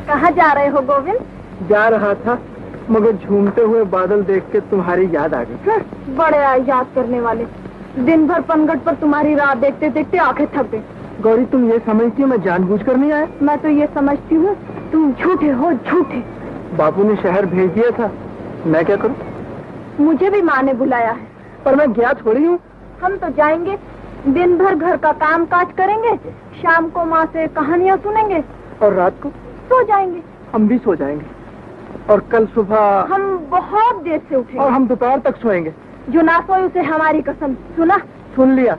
कहाँ जा रहे हो गोविंद? जा रहा था मगर झूमते हुए बादल देख के तुम्हारी याद आ गई। बड़े याद करने वाले। दिन भर पनघट पर तुम्हारी राह देखते देखते आंखें थक गई। गौरी तुम ये समझती हो मैं जानबूझकर नहीं आया? मैं तो ये समझती हूँ तुम झूठे हो, झूठे। बापू ने शहर भेज दिया था, मैं क्या करूँ? मुझे भी माँ ने बुलाया है। पर मैं गया थोड़ी हूँ। हम तो जाएंगे, दिन भर घर का काम काज करेंगे, शाम को माँ से कहानियाँ सुनेंगे और रात को सो जाएंगे। हम भी सो जाएंगे और कल सुबह हम बहुत देर से उठेंगे और हम दोपहर तक सोएंगे। जो ना सोए उसे हमारी कसम। सुना? सुन लिया।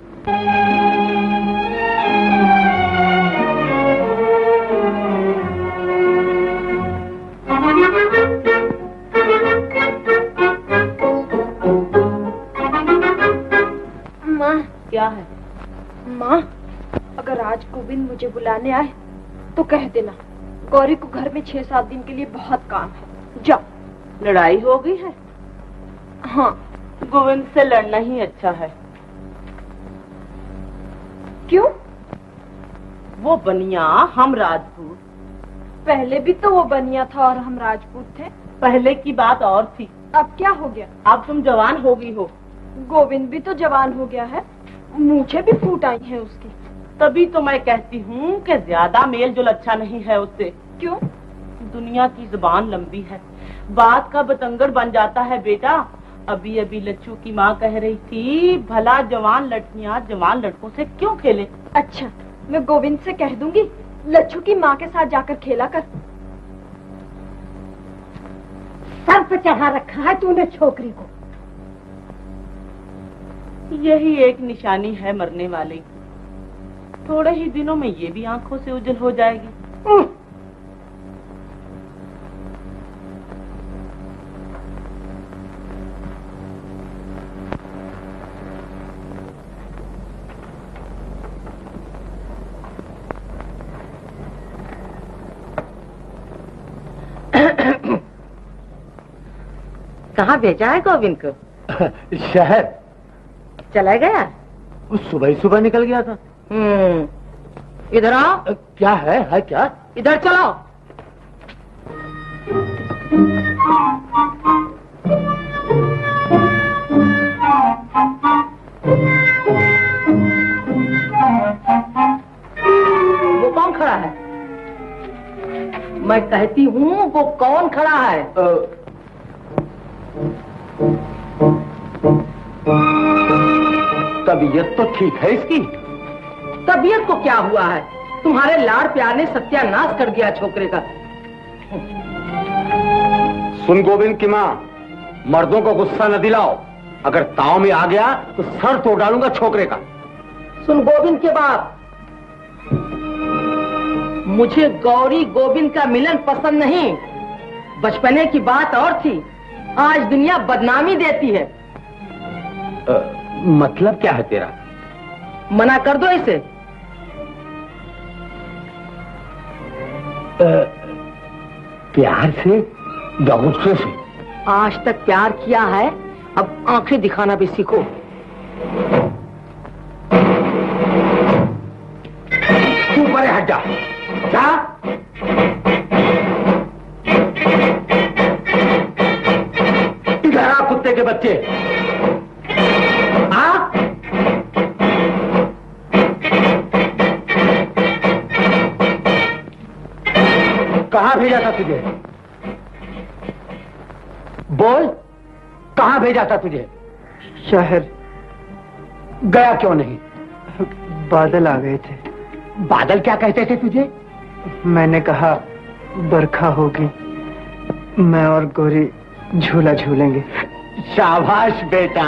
माँ, अगर आज गोविंद मुझे बुलाने आए तो कह देना गौरी को घर में 6-7 दिन के लिए बहुत काम है। जाओ। लड़ाई हो गई है? हाँ। गोविंद से लड़ना ही अच्छा है। क्यों? वो बनिया, हम राजपूत। पहले भी तो वो बनिया था और हम राजपूत थे। पहले की बात और थी। अब क्या हो गया? अब तुम जवान हो गई हो। गोविंद भी तो जवान हो गया है, मूछें भी फूट आई हैं उसकी। तभी तो मैं कहती हूँ कि ज्यादा मेल जोल अच्छा नहीं है उससे। क्यों? दुनिया की जुबान लंबी है, बात का बतंगड़ बन जाता है बेटा। अभी अभी लच्छू की माँ कह रही थी, भला जवान लड़कियाँ जवान लड़कों से क्यों खेले। अच्छा, मैं गोविंद से कह दूंगी लच्छू की माँ के साथ जाकर खेला कर। सर पे चढ़ा रखा है तूने छोकरी को। यही एक निशानी है मरने वाले की। थोड़े ही दिनों में ये भी आंखों से उजल हो जाएगी। कहाँ भेजा है गोविंद को? शहर। चला गया? सुबह ही सुबह निकल गया था। इधर आओ। क्या है क्या? इधर चलो। वो कौन खड़ा है? मैं कहती हूँ वो कौन खड़ा है? तबीयत तो ठीक है इसकी। तबीयत को क्या हुआ है? तुम्हारे लाड़ प्यार ने सत्यानाश कर दिया छोकरे का। सुन गोविंद की माँ, मर्दों को गुस्सा न दिलाओ। अगर ताव में आ गया तो सर तोड़ डालूंगा छोकरे का। सुन गोविंद के बाप, मुझे गौरी गोविंद का मिलन पसंद नहीं। बचपने की बात और थी, आज दुनिया बदनामी देती है। मतलब क्या है तेरा? मना कर दो इसे। प्यार से या गुस्से से? आज तक प्यार किया है, अब आंखें दिखाना भी सीखो। तू परे हट जा। क्या? इधर आ कुत्ते के बच्चे। कहाँ भेजा था तुझे? बोल, कहाँ भेजा था तुझे? शहर। गया क्यों नहीं? बादल आ गए थे। बादल क्या कहते थे तुझे? मैंने कहा बरखा होगी, मैं और गौरी झूला झूलेंगे। शाबाश बेटा,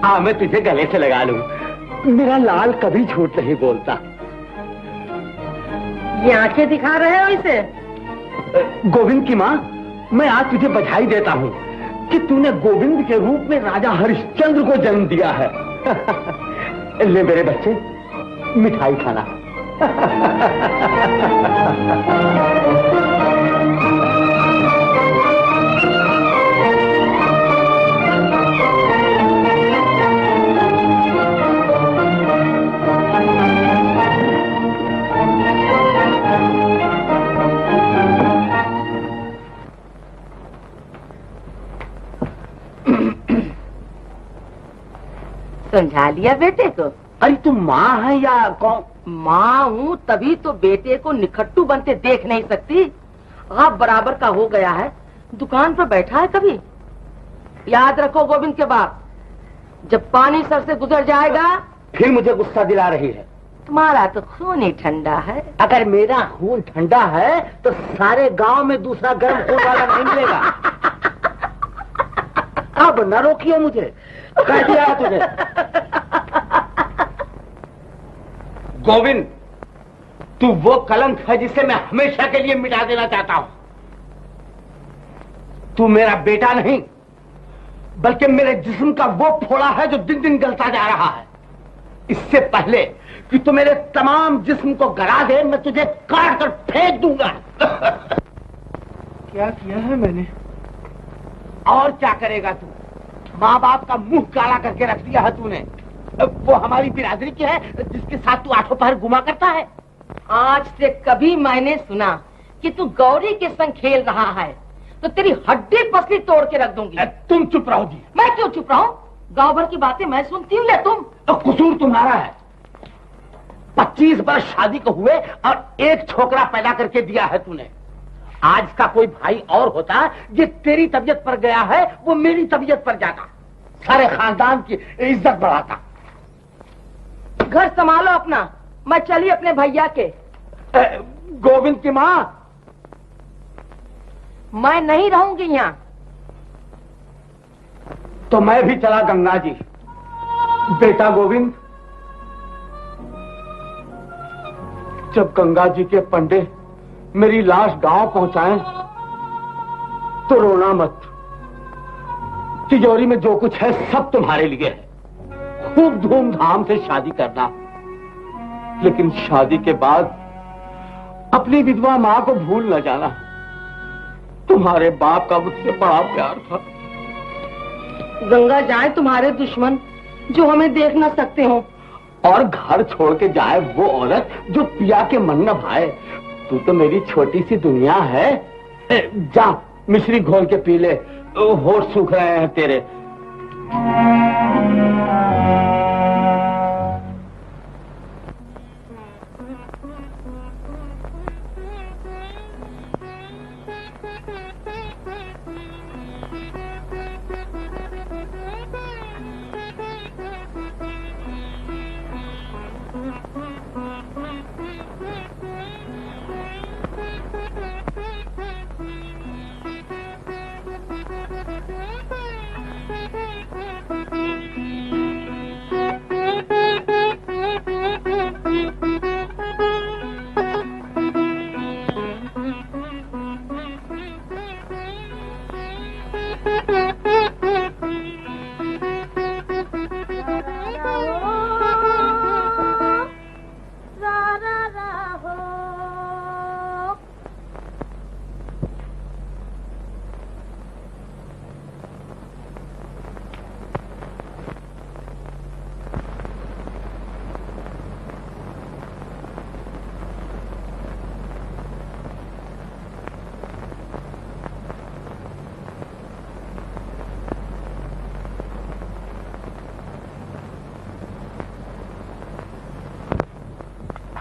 आ मैं तुझे गले से लगा लूं। मेरा लाल कभी झूठ नहीं बोलता। ये आंखें दिखा रहे हो इसे? गोविंद की माँ, मैं आज तुझे बधाई देता हूँ कि तूने गोविंद के रूप में राजा हरिश्चंद्र को जन्म दिया है। ले मेरे बच्चे, मिठाई खाना। समझा लिया बेटे को? अरे तुम माँ है या कौन? माँ हूँ, तभी तो बेटे को निखट्टू बनते देख नहीं सकती। आप बराबर का हो गया है, दुकान पर बैठा है कभी। याद रखो गोविंद के बाप, जब पानी सर से गुजर जाएगा। फिर मुझे गुस्सा दिला रही है। तुम्हारा तो खून ही ठंडा है। अगर मेरा खून ठंडा है तो सारे गांव में दूसरा गर्म खून वाला नहीं मिलेगा। अब न रोकियो मुझे, कह दिया है तुझे। गोविंद, तू वो कलंक है जिसे मैं हमेशा के लिए मिटा देना चाहता हूं। तू मेरा बेटा नहीं, बल्कि मेरे जिस्म का वो फोड़ा है जो दिन दिन गलता जा रहा है। इससे पहले कि तू मेरे तमाम जिस्म को गला दे, मैं तुझे काट कर फेंक दूंगा। क्या किया है मैंने? और क्या करेगा तू? माँ बाप का मुंह काला करके रख दिया है तूने। वो हमारी बिरादरी की है जिसके साथ तू आठों पहर घुमा करता है। आज से कभी मैंने सुना कि तू गौरी के संग खेल रहा है तो तेरी हड्डी पसली तोड़ के रख दूंगी। तुम चुप रहो जी। मैं क्यों चुप रहूं? गांव भर की बातें मैं सुनती हूँ या तुम? तो कसूर तुम्हारा है। 25 वर्ष शादी को हुए और एक छोकरा पैदा करके दिया है तूने। आज का कोई भाई और होता, ये तेरी तबीयत पर गया है, वो मेरी तबीयत पर जाता, सारे खानदान की इज्जत बढ़ाता। घर संभालो अपना, मैं चली अपने भैया के। गोविंद की माँ, मैं नहीं रहूंगी यहाँ। तो मैं भी चला गंगा जी। बेटा गोविंद, जब गंगा जी के पंडे मेरी लाश गांव पहुंचाएं तो रोना मत। तिजोरी में जो कुछ है सब तुम्हारे लिए है। खूब धूमधाम से शादी करना, लेकिन शादी के बाद अपनी विधवा मां को भूल न जाना। तुम्हारे बाप का मुझसे बड़ा प्यार था। गंगा जाए तुम्हारे दुश्मन जो हमें देख न सकते हो, और घर छोड़ के जाए वो औरत जो पिया के मन न भाए। तू तो मेरी छोटी सी दुनिया है। जा मिश्री घोल के पी ले, होठ सूख रहे हैं तेरे।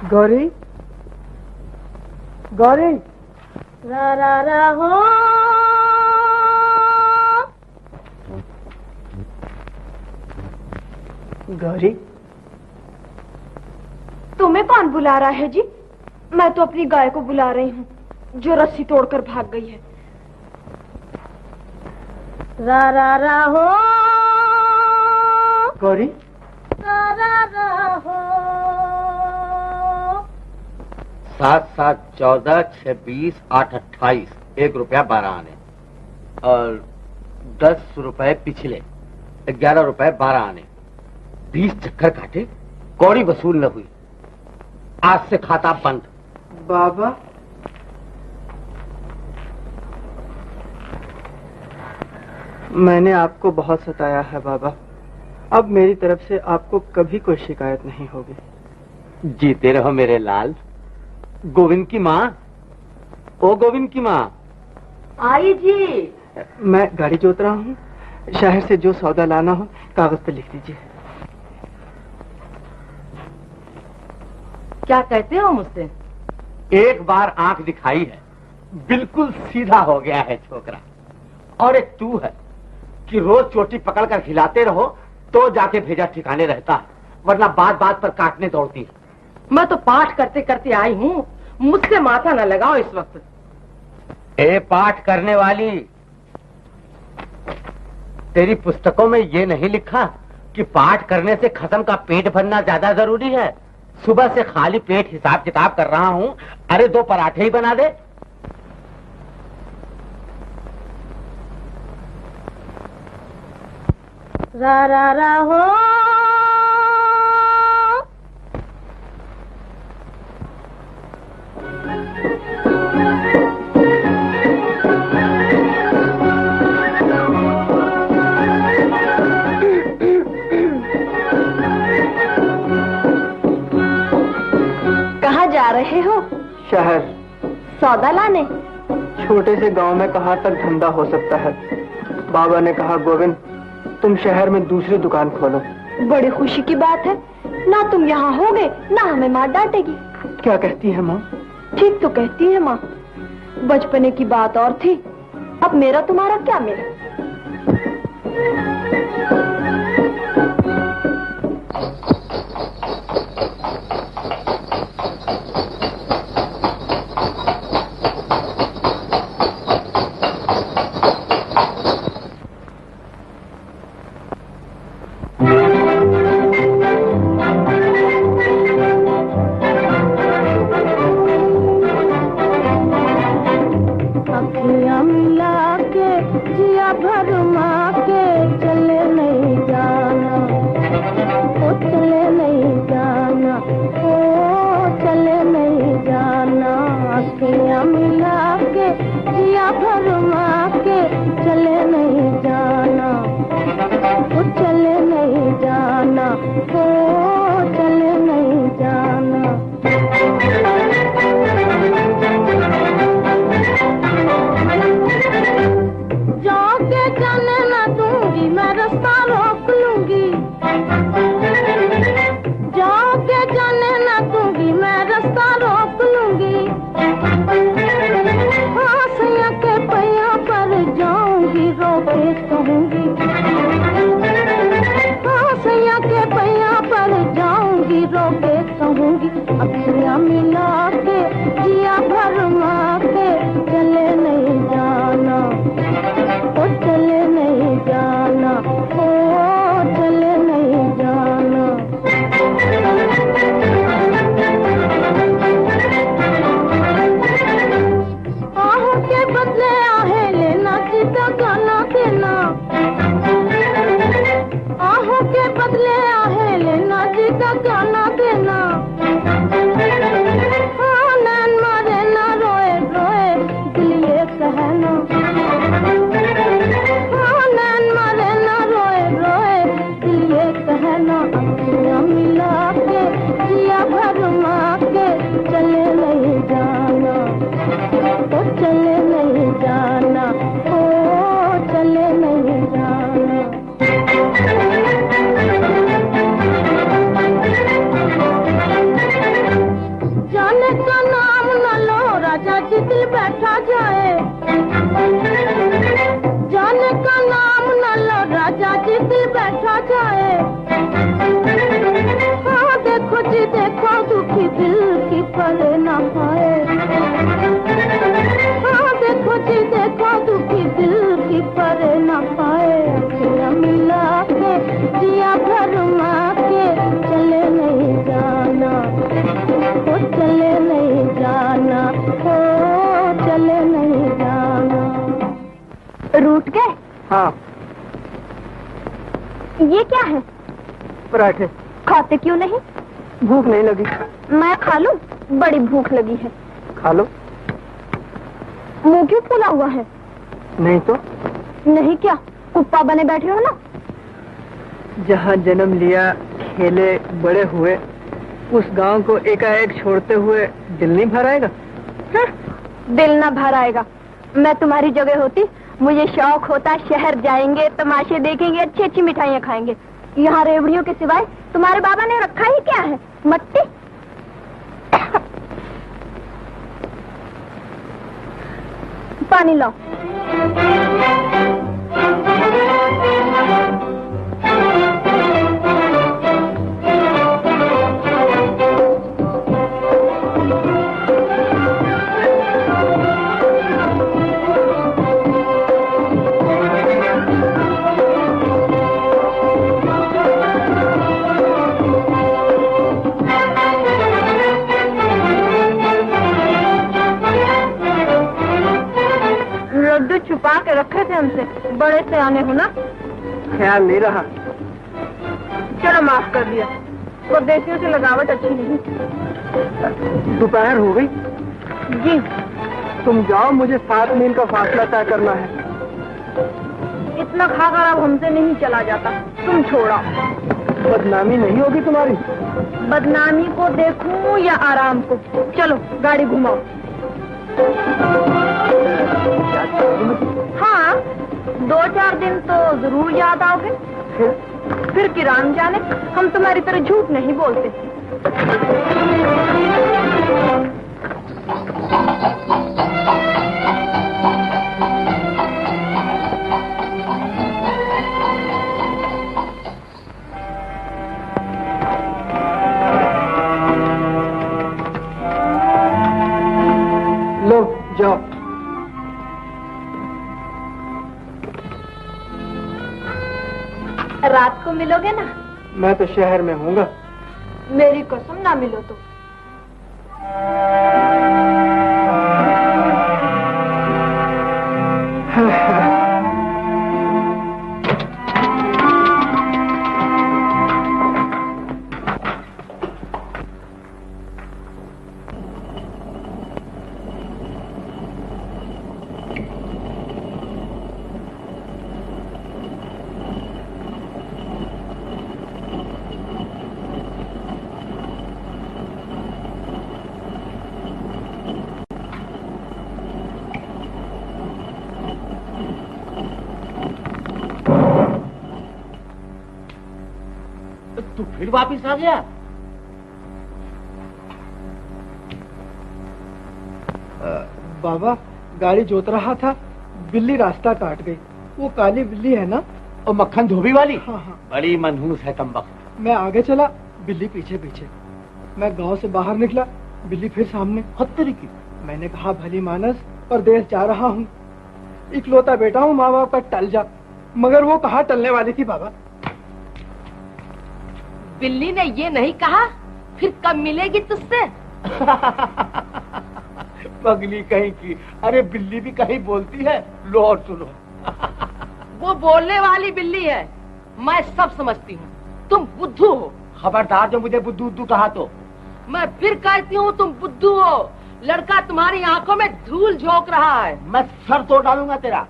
गौरी, गौरी, रा रा रा हो। गौरी, तुम्हें कौन बुला रहा है जी? मैं तो अपनी गाय को बुला रही हूँ जो रस्सी तोड़कर भाग गई है। रा रा रा हो। गौरी, रा रा रा हो। 7 7 14 6 20 8 28 1 रुपया 12 आने, और 10 रुपए पिछले 11 रुपए 12 आने। 20 चक्कर काटे, कौड़ी वसूल न हुई। आज से खाता बंद। बाबा, मैंने आपको बहुत सताया है बाबा। अब मेरी तरफ से आपको कभी कोई शिकायत नहीं होगी। जीते रहो मेरे लाल। गोविंद की माँ, ओ गोविंद की माँ। आई जी। मैं गाड़ी जोत रहा हूँ, शहर से जो सौदा लाना हो कागज पे लिख दीजिए। क्या कहते हो मुझसे? एक बार आंख दिखाई है, बिल्कुल सीधा हो गया है छोकरा। और एक तू है कि रोज चोटी पकड़कर खिलाते रहो तो जाके भेजा ठिकाने रहता है, वरना बात बात पर काटने दौड़ती है। मैं तो पाठ करते करते आई हूँ, मुझसे माथा न लगाओ इस वक्त। ए पाठ करने वाली, तेरी पुस्तकों में ये नहीं लिखा कि पाठ करने से खत्म का पेट भरना ज्यादा जरूरी है? सुबह से खाली पेट हिसाब किताब कर रहा हूँ, अरे 2 पराठे ही बना दे। रा रा रा हो। शहर। सौदा लाने? छोटे से गांव में कहाँ तक धंधा हो सकता है। बाबा ने कहा गोविंद तुम शहर में दूसरी दुकान खोलो। बड़ी खुशी की बात है। ना तुम यहाँ होगे ना हमें माँ डांटेगी। क्या कहती है माँ? ठीक तो कहती है माँ। बचपने की बात और थी, अब मेरा तुम्हारा क्या मेल। रूठ गए? हाँ। ये क्या है? पराठे। खाते क्यों नहीं? भूख नहीं लगी। मैं खा लूं? बड़ी भूख लगी है। खा लो। मुंह क्यों फूला हुआ है? नहीं तो। नहीं क्या, कुप्पा बने बैठे हो ना? जहाँ जन्म लिया, खेले, बड़े हुए, उस गांव को एकाएक छोड़ते हुए दिल नहीं भर आएगा? दिल ना भर आएगा। मैं तुम्हारी जगह होती, मुझे शौक होता शहर जाएंगे, तमाशे देखेंगे, अच्छी अच्छी मिठाइयाँ खाएंगे। यहाँ रेवड़ियों के सिवाय तुम्हारे बाबा ने रखा ही क्या है? मट्टी। पानी लाओ। छुपा के रखे थे हमसे, बड़े से आने हो ना? ख्याल नहीं रहा। चलो माफ कर दिया, परदेसियों से लगावट अच्छी नहीं। दोपहर हो गई। जी। तुम जाओ, मुझे 7 मील का फासला तय करना है। इतना खाकर अब हमसे नहीं चला जाता, तुम छोड़ो। बदनामी नहीं होगी तुम्हारी? बदनामी को देखूं या आराम को? चलो गाड़ी घुमाओ। हाँ, 2-4 दिन तो जरूर याद आओगे। फिर किरान जाने, हम तुम्हारी तरह झूठ नहीं बोलते। लो जाओ। रात को मिलोगे ना? मैं तो शहर में हूँगा। मेरी कसम ना मिलो तो। तू फिर वापिस आ गया? बाबा, गाड़ी जोत रहा था, बिल्ली रास्ता काट गई। वो काली बिल्ली है ना? और मक्खन धोबी वाली? हाँ। बड़ी मनहूस है कमबख्त। मैं आगे चला, बिल्ली पीछे पीछे। मैं गांव से बाहर निकला, बिल्ली फिर सामने। हत्तरी की। मैंने कहा, भली मानस, परदेश जा रहा हूँ, इकलौता बेटा हूँ, माँ बाप का टल जा। मगर वो कहाँ टलने वाली थी बाबा। बिल्ली ने ये नहीं कहा फिर कब मिलेगी तुझसे? पगली कहीं की। अरे बिल्ली भी कहीं बोलती है। लो और सुनो। वो बोलने वाली बिल्ली है, मैं सब समझती हूँ। तुम बुद्धू हो। खबरदार जो मुझे बुद्धू बुद्धू कहा तो। मैं फिर कहती हूँ तुम बुद्धू हो। लड़का तुम्हारी आंखों में धूल झोंक रहा है। मैं सर तोड़ डालूंगा तेरा।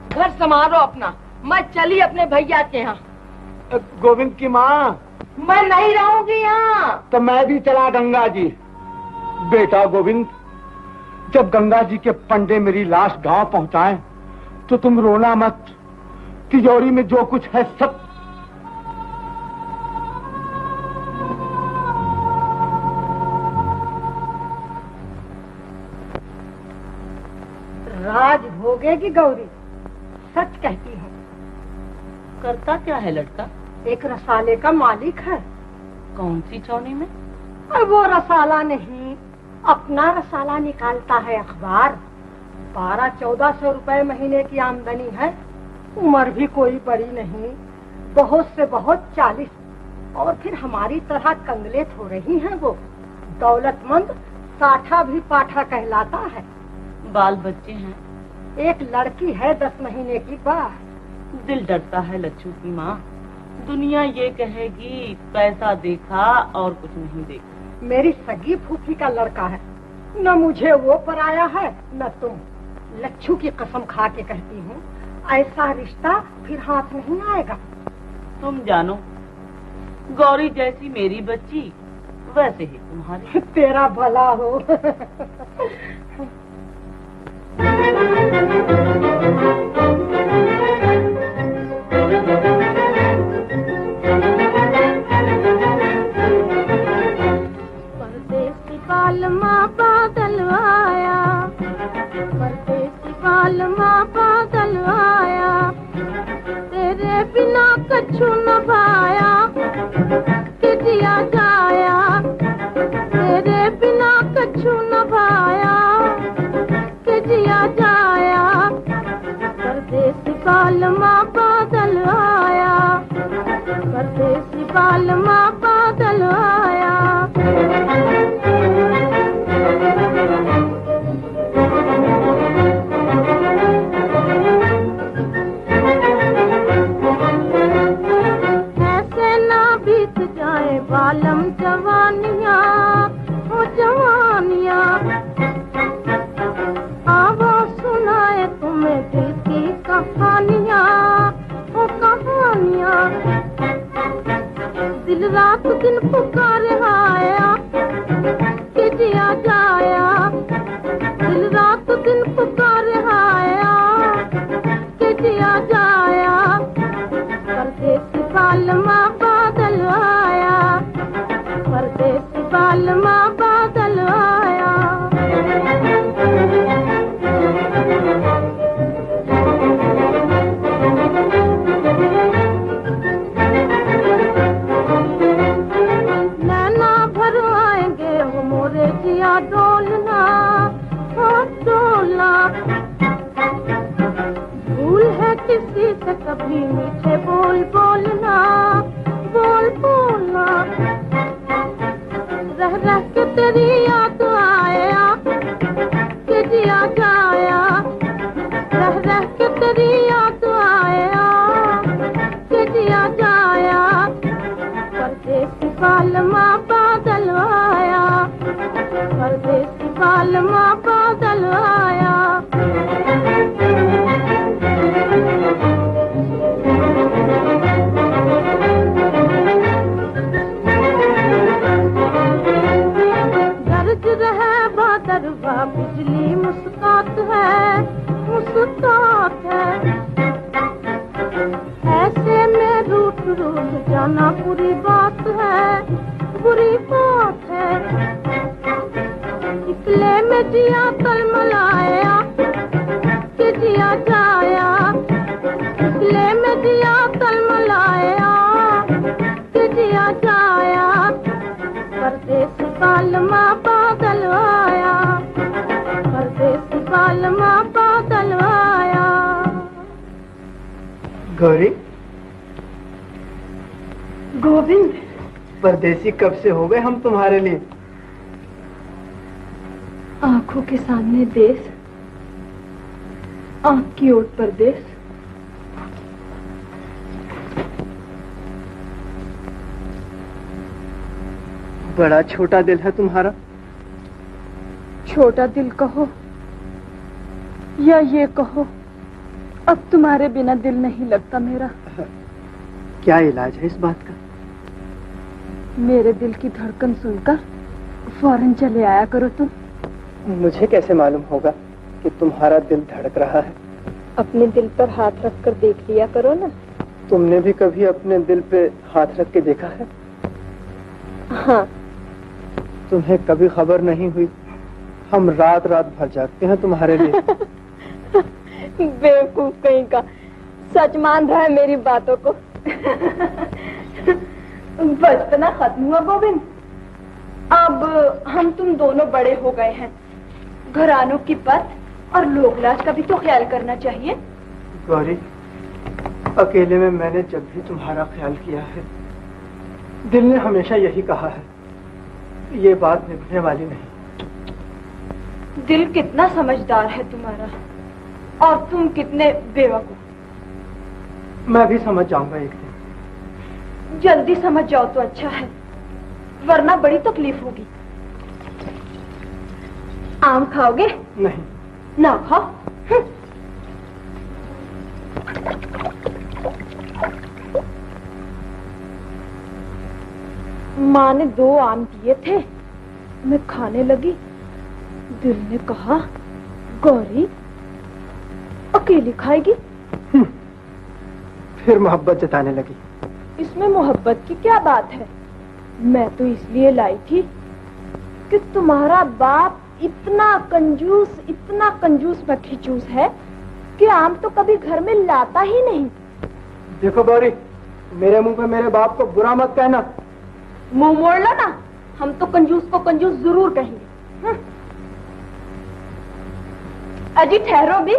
घर संभालो अपना। मैं चली अपने भैया के यहाँ। गोविंद की माँ। मैं नहीं रहूंगी यहाँ। तो मैं भी चला गंगा जी। बेटा गोविंद, जब गंगा जी के पंडे मेरी लाश गांव पहुंचाएं तो तुम रोना मत। तिजोरी में जो कुछ है सब। राज भोगेगी गौरी, सच कहती है। करता क्या है लड़का? एक रसाले का मालिक है। कौन सी चौनी में? और वो रसाला नहीं, अपना रसाला निकालता है अखबार। 1200-1400 रुपए महीने की आमदनी है। उम्र भी कोई बड़ी नहीं, बहुत से बहुत 40। और फिर हमारी तरह कंगले थोड़े ही हैं वो। दौलतमंद साठा भी पाठा कहलाता है। बाल बच्चे हैं? एक लड़की है 10 महीने की बात। दिल डरता है लच्छू की माँ। दुनिया ये कहेगी पैसा देखा और कुछ नहीं देखा। मेरी सगी फूफी का लड़का है, न मुझे वो पराया है न तुम। लच्छू की कसम खा के कहती हूँ, ऐसा रिश्ता फिर हाथ नहीं आएगा। तुम जानो, गौरी जैसी मेरी बच्ची वैसे ही तुम्हारी। तेरा भला हो। परदेसी पालमा बादल आया, परदेसी पालमा बादल आया, तेरे बिना कछु न भाया, कि जिया जाया, तेरे बिना कछु न भाया, कि जिया जाया। परदेसी पालमा बादल आया, परदेसी पालमा बादल आया। ऐसे ना बीत जाए बालम जवानिया, ओ जवानिया। आवो सुनाए तुम्हें दिल की कहानियाँ, ओ कहानियाँ। दिन पुकार आया कि जिया जाया, दिल रात दिन पुकार आया कि जिया जाया, परदेसी बालमा बादल आया, परदेसी बालमा बादल आया। नैना भर आएंगे वो मोरे जिया डोलना, हो डोला, भूल है किसी से कभी मीठे बोल बोलना, बोल बोलना, रह रह के तेरी याद आया कि जिया जाया, रह रह के तेरी याद आया कि जिया जाया, परदेसी बालमा बादल आया, परदेसी बालमा बादल आया। गरज रहे बादरवा बिजली मुस्कात है, मुस्कात है, ऐसे में रूठ रूठ जाना बुरी बात है, बुरी बात है। इकले में जिया तलमलाया कि जिया जाया, इकले में जिया तलमलाया कि जिया जाया, परदेसी बालमा बादल आया, परदेसी बालमा बादल आया। गौरी, गोविंद, परदेसी कब से हो गए हम तुम्हारे लिए? आंखों के सामने देश, आंख की ओट परदेश। बड़ा छोटा दिल है तुम्हारा। छोटा दिल कहो या ये कहो, अब तुम्हारे बिना दिल नहीं लगता मेरा। क्या इलाज है इस बात का? मेरे दिल की धड़कन सुनकर फौरन चले आया करो तुम। मुझे कैसे मालूम होगा कि तुम्हारा दिल धड़क रहा है? अपने दिल पर हाथ रखकर देख लिया करो ना। तुमने भी कभी अपने दिल पे हाथ रख के देखा है? हाँ। तुम्हें कभी खबर नहीं हुई हम रात रात भर जागते हैं तुम्हारे लिए? बेवकूफ कहीं का, सच मान रहा है मेरी बातों को। बचपना खत्म हुआ गोविंद, अब हम तुम दोनों बड़े हो गए हैं। घरानों की पत और लोकलाज का भी तो ख्याल करना चाहिए। गौरी, अकेले में मैंने जब भी तुम्हारा ख्याल किया है, दिल ने हमेशा यही कहा है, ये बात निभने वाली नहीं। दिल कितना समझदार है तुम्हारा, और तुम कितने बेवकूफ। मैं भी समझ जाऊंगा एक दिन। जल्दी समझ जाओ तो अच्छा है, वरना बड़ी तकलीफ होगी। आम खाओगे? नहीं। ना खाओ। माँ ने 2 आम दिए थे, मैं खाने लगी। दिल ने कहा, गौरी अकेली खाएगी? फिर मोहब्बत जताने लगी। इसमें मोहब्बत की क्या बात है? मैं तो इसलिए लाई थी कि तुम्हारा बाप इतना कंजूस बखीचूस है कि आम तो कभी घर में लाता ही नहीं। देखो गौरी, मेरे मुंह पे मेरे बाप को बुरा मत कहना। मुंह मोड़ लो ना, हम तो कंजूस को कंजूस जरूर कहेंगे। अजी ठहरो भी,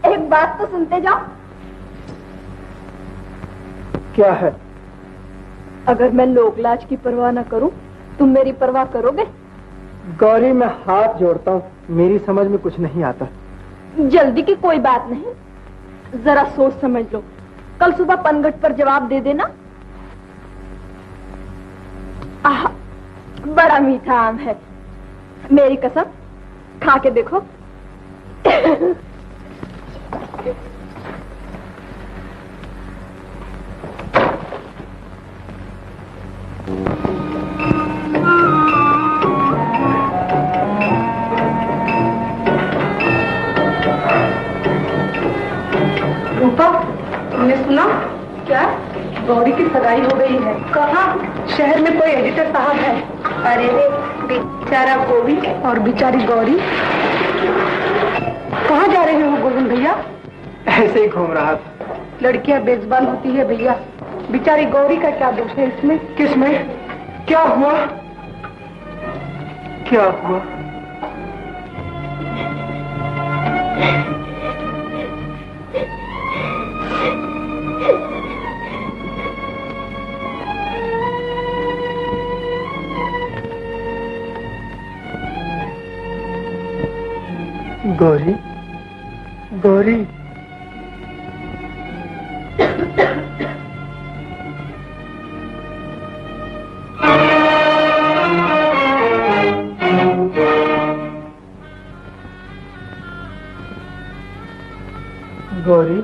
एक बात तो सुनते जाओ। क्या है? अगर मैं लोकलाज की परवाह न करूं, तुम मेरी परवाह करोगे? गौरी, मैं हाथ जोड़ता हूँ, मेरी समझ में कुछ नहीं आता। जल्दी की कोई बात नहीं, जरा सोच समझ लो। कल सुबह पनघट पर जवाब दे देना। आह, बड़ा मीठा आम है, मेरी कसम, खा के देखो। रूपा, तुमने सुना? क्या? गौरी की सगाई हो गई है। कहाँ? शहर में कोई एडिटर साहब है। अरे रे, बेचारा गोविंद और बेचारी गौरी। कहाँ जा रहे हो गोविंद भैया? ऐसे ही घूम रहा था। लड़कियां बेजुबान होती है भैया। बेचारी गौरी का क्या दोष है इसमें? किसमें? क्या हुआ? क्या हुआ? गौरी, गौरी, गौरी,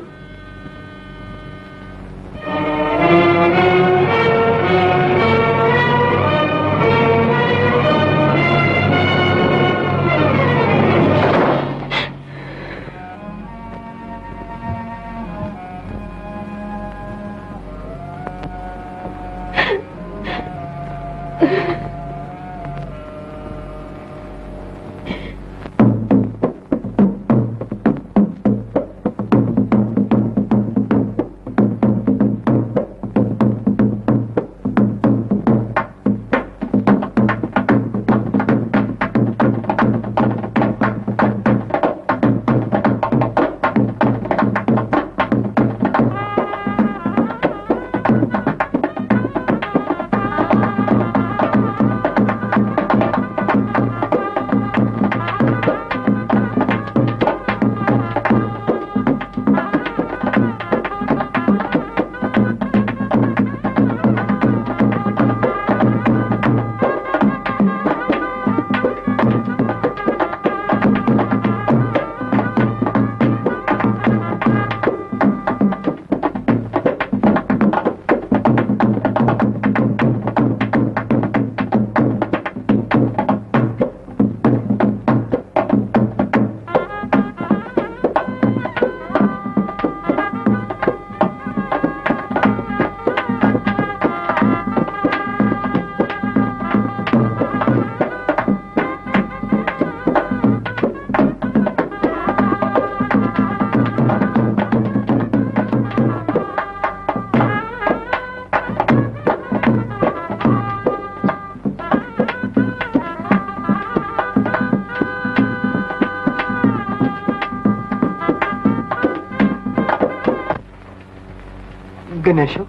गणेशो,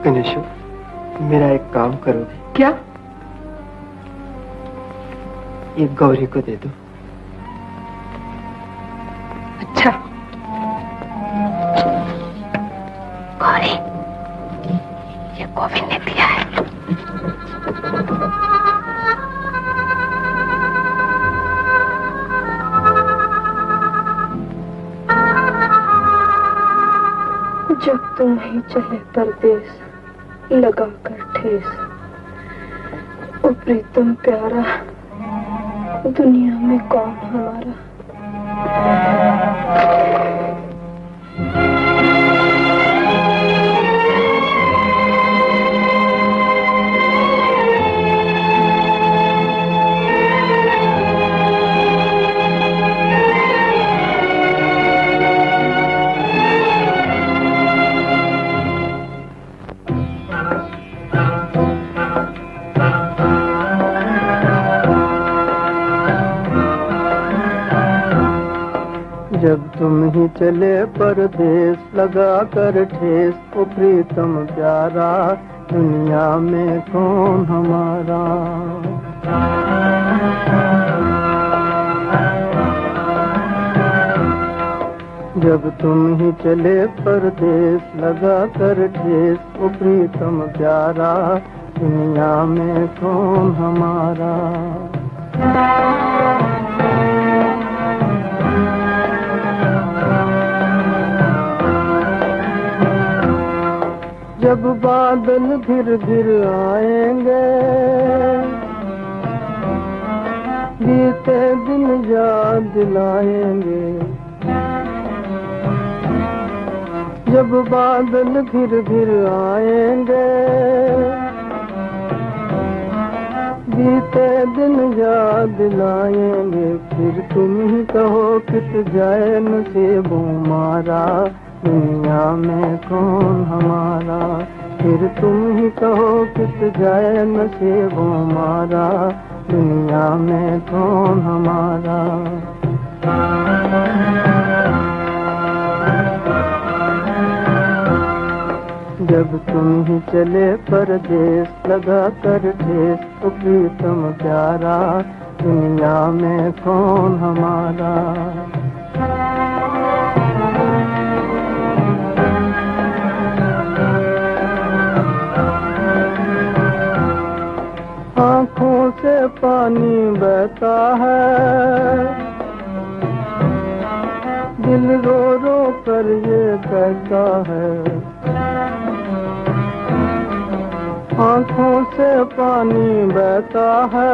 गणेशो, मेरा एक काम करोगे? क्या? ये गौरी को दे दो। अच्छा। गौरी, ये गोविंद ने दिया है। जब तुम ही चले परदेस लगा कर ठेस, ओ प्रीतम प्यारा दुनिया में कौन हमारा। जब तुम ही चले परदेस लगा कर ठेस, ओ प्रीतम प्यारा दुनिया में कौन हमारा। जब तुम ही चले परदेस लगा कर ठेस, ओ प्रीतम प्यारा दुनिया में कौन हमारा। जब बादल घिर घिर आएंगे, बीते दिन याद दिलाएंगे, जब बादल घिर घिर आएंगे, बीते दिन याद लाएंगे, फिर तुम ही कहो कित जाए नसीबों मारा, दुनिया में कौन हमारा। फिर तुम ही कहो कित जाए नसीबों मारा, दुनिया में कौन हमारा। जब तुम ही चले परदेस लगा कर ठेस, तो प्रीतम प्यारा, दुनिया में कौन हमारा। आँखों से पानी बहता है, दिल रो रो कर ये कहता है। आँखों से पानी बहता है,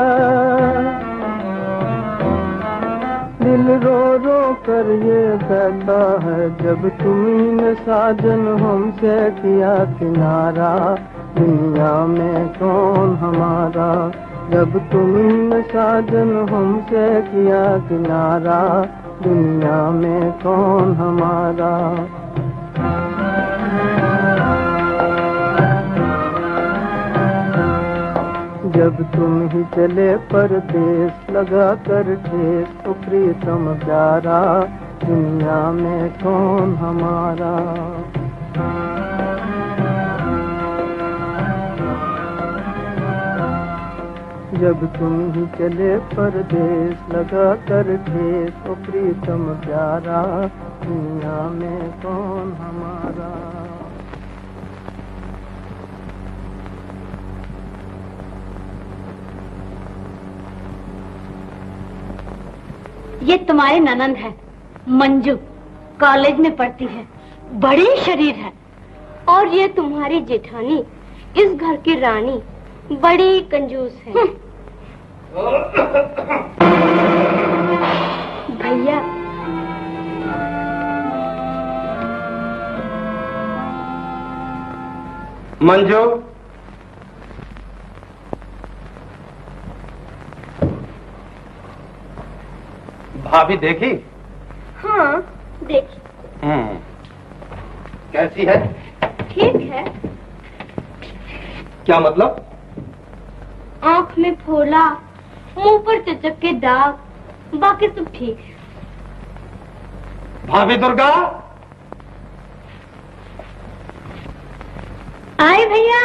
दिल रो रो कर ये कहता है। जब तुमने साजन हमसे किया किनारा, दुनिया में कौन हमारा। जब तुमने साजन हमसे किया किनारा, दुनिया में कौन हमारा। जब तुम ही चले परदेस लगा कर ठेस, तो प्रीतम प्यारा, दुनिया में कौन हमारा। जब तुम ही चले परदेस लगा कर ठेस, तो प्रीतम प्यारा, दुनिया में कौन हमारा। ये तुम्हारी ननंद है मंजू, कॉलेज में पढ़ती है, बड़ी शरीर है। और ये तुम्हारी जेठानी, इस घर की रानी, बड़ी कंजूस है। भैया मंजू, भाभी देखी? हाँ देखी। कैसी है? ठीक है। क्या मतलब? आँख में फोला, मुंह पर चचक के दाग, बाकी सब ठीक है। भाभी दुर्गा, आए भैया।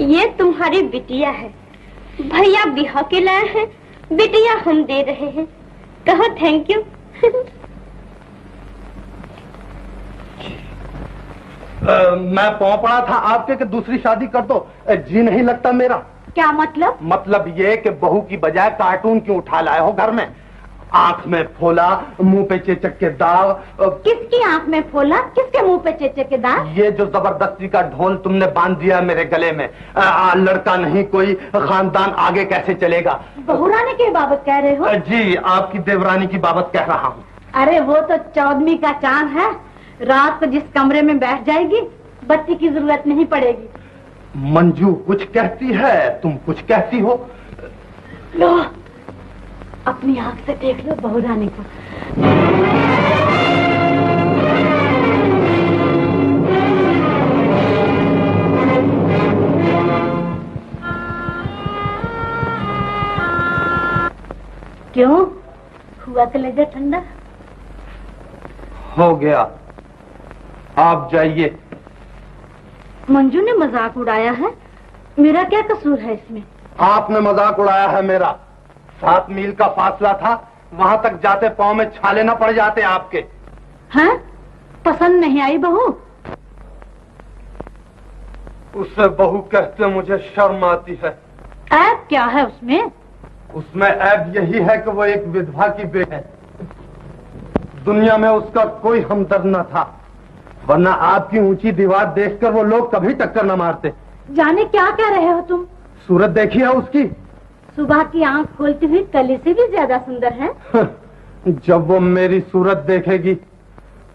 ये तुम्हारी बिटिया है, भैया बिहा के लाए हैं, बिटिया हम दे रहे हैं, कहो थैंक यू। मैं पाँव पड़ा था आपके कि दूसरी शादी कर दो, जी नहीं लगता मेरा। क्या मतलब? मतलब ये कि बहू की बजाय कार्टून क्यों उठा लाए हो घर में? आंख में फोला, मुंह पे चेचक के दाग। किसकी आंख में फोला, किसके मुंह पे चेचक के दाग? ये जो जबरदस्ती का ढोल तुमने बांध दिया मेरे गले में, लड़का नहीं कोई, खानदान आगे कैसे चलेगा? बहुरानी की बाबत कह रहे हो? जी, आपकी देवरानी की बाबत कह रहा हूँ। अरे वो तो 14वीं का चांद है, रात को जिस कमरे में बैठ जाएगी बत्ती की जरूरत नहीं पड़ेगी। मंजू कुछ कहती है, तुम कुछ कहती हो। लो अपनी आंख से देख लो बहुरानी को। क्यों हुआ कलेजा ठंडा? हो गया, आप जाइए। मंजू ने मजाक उड़ाया है, मेरा क्या कसूर है इसमें? आपने मजाक उड़ाया है मेरा। 7 मील का फासला था, वहां तक जाते पांव में छाले न पड़ जाते आपके। हैं? पसंद नहीं आई बहू? उससे बहू कहते मुझे शर्म आती है। ऐब क्या है उसमें? उसमें ऐब यही है कि वो एक विधवा की बेटी है। दुनिया में उसका कोई हमदर्द न था, वरना आपकी ऊंची दीवार देखकर वो लोग कभी टक्कर न मारते। जाने क्या कह रहे हो तुम? सूरत देखी है उसकी, सुबह की आंख खोलती हुई कली से भी ज्यादा सुंदर है। जब वो मेरी सूरत देखेगी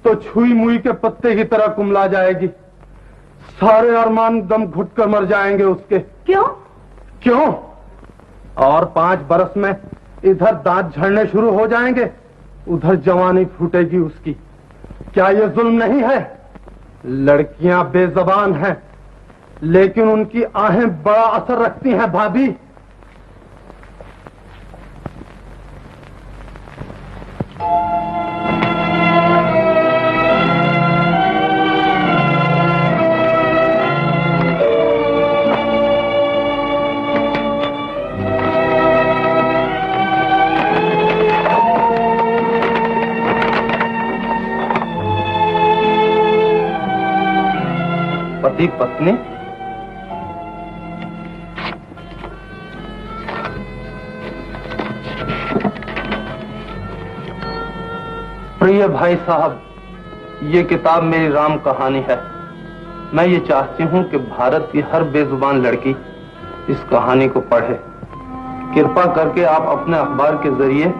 तो छुई मुई के पत्ते की तरह कुमला जाएगी। सारे अरमान दम घुट कर मर जाएंगे उसके। क्यों? क्यों? और 5 बरस में इधर दांत झड़ने शुरू हो जाएंगे, उधर जवानी फूटेगी उसकी। क्या ये जुल्म नहीं है? लड़कियां बेजबान हैं, लेकिन उनकी आहें बड़ा असर रखती हैं भाभी। पति पत्नी प्रिय भाई साहब, ये किताब मेरी राम कहानी है। मैं ये चाहती हूँ कि भारत की हर बेजुबान लड़की इस कहानी को पढ़े। कृपा करके आप अपने अखबार के जरिए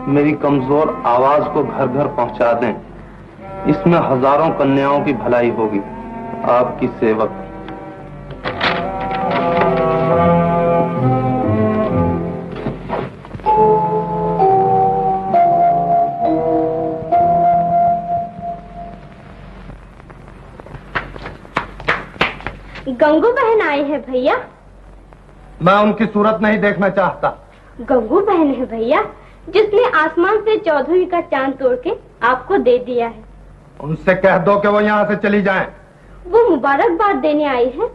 मेरी कमजोर आवाज को घर घर पहुंचा दें। इसमें हजारों कन्याओं की भलाई होगी। आपकी सेवक। गंगू बहन आई है भैया। मैं उनकी सूरत नहीं देखना चाहता। गंगू बहन है भैया, जिसने आसमान से 14वीं का चांद तोड़ के आपको दे दिया है। उनसे कह दो कि वो यहाँ से चली जाएं। वो मुबारकबाद देने आई है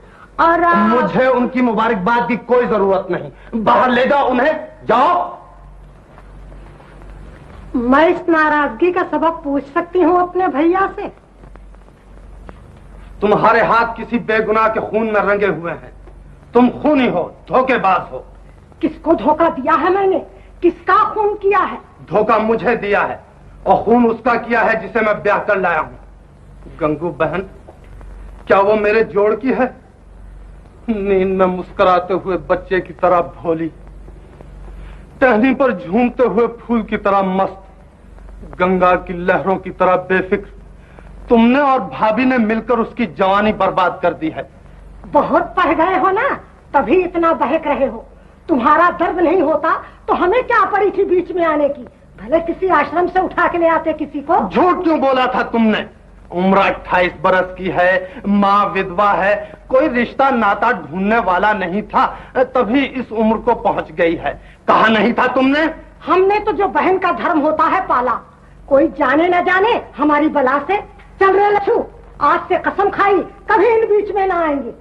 और मुझे उनकी मुबारकबाद की कोई जरूरत नहीं। बाहर ले जाओ उन्हें, जाओ। मैं इस नाराजगी का सबब पूछ सकती हूँ अपने भैया से? तुम्हारे हाथ किसी बेगुनाह के खून में रंगे हुए हैं। तुम खूनी हो, धोखेबाज हो। किसको धोखा दिया है मैंने? किसका खून किया है? धोखा मुझे दिया है और खून उसका किया है जिसे मैं ब्याह कर लाया हूँ। गंगू बहन, क्या वो मेरे जोड़ की है? नींद में मुस्कुराते हुए बच्चे की तरह भोली, टहनी पर झूमते हुए फूल की तरह मस्त, गंगा की लहरों की तरह बेफिक्र। तुमने और भाभी ने मिलकर उसकी जवानी बर्बाद कर दी है। बहुत पढ़ गए हो ना, तभी इतना बहक रहे हो। तुम्हारा दर्द नहीं होता तो हमें क्या पड़ी थी बीच में आने की? भले किसी आश्रम से उठा के ले आते किसी को। झूठ क्यों बोला था तुमने? उम्र 28 बरस की है, माँ विधवा है, कोई रिश्ता नाता ढूंढने वाला नहीं था, तभी इस उम्र को पहुंच गई है। कहा नहीं था तुमने? हमने तो जो बहन का धर्म होता है पाला। कोई जाने न जाने हमारी बला से। चल रहे लच्छू, आज से कसम खाई कभी इन बीच में ना आएंगे।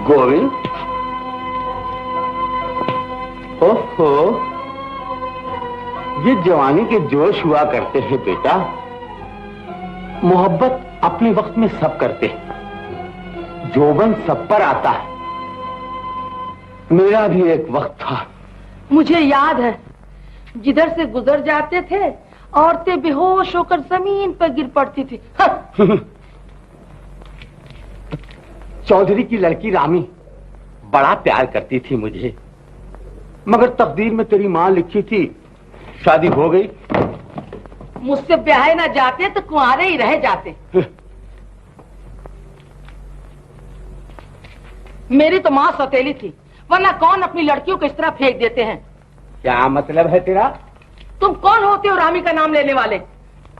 गोविंद, ओहो, ये जवानी के जोश हुआ करते हैं बेटा। मोहब्बत अपने वक्त में सब करते हैं, जोबन सब पर आता है। मेरा भी एक वक्त था। मुझे याद है, जिधर से गुजर जाते थे औरतें बेहोश होकर जमीन पर गिर पड़ती थी। चौधरी की लड़की रामी बड़ा प्यार करती थी मुझे, मगर तकदीर में तेरी माँ लिखी थी, शादी हो गई। मुझसे ब्याह न जाते तो कुंवारे ही रह जाते। मेरी तो माँ सौतेली थी, वरना कौन अपनी लड़कियों को इस तरह फेंक देते हैं। क्या मतलब है तेरा? तुम कौन होते हो रामी का नाम लेने वाले?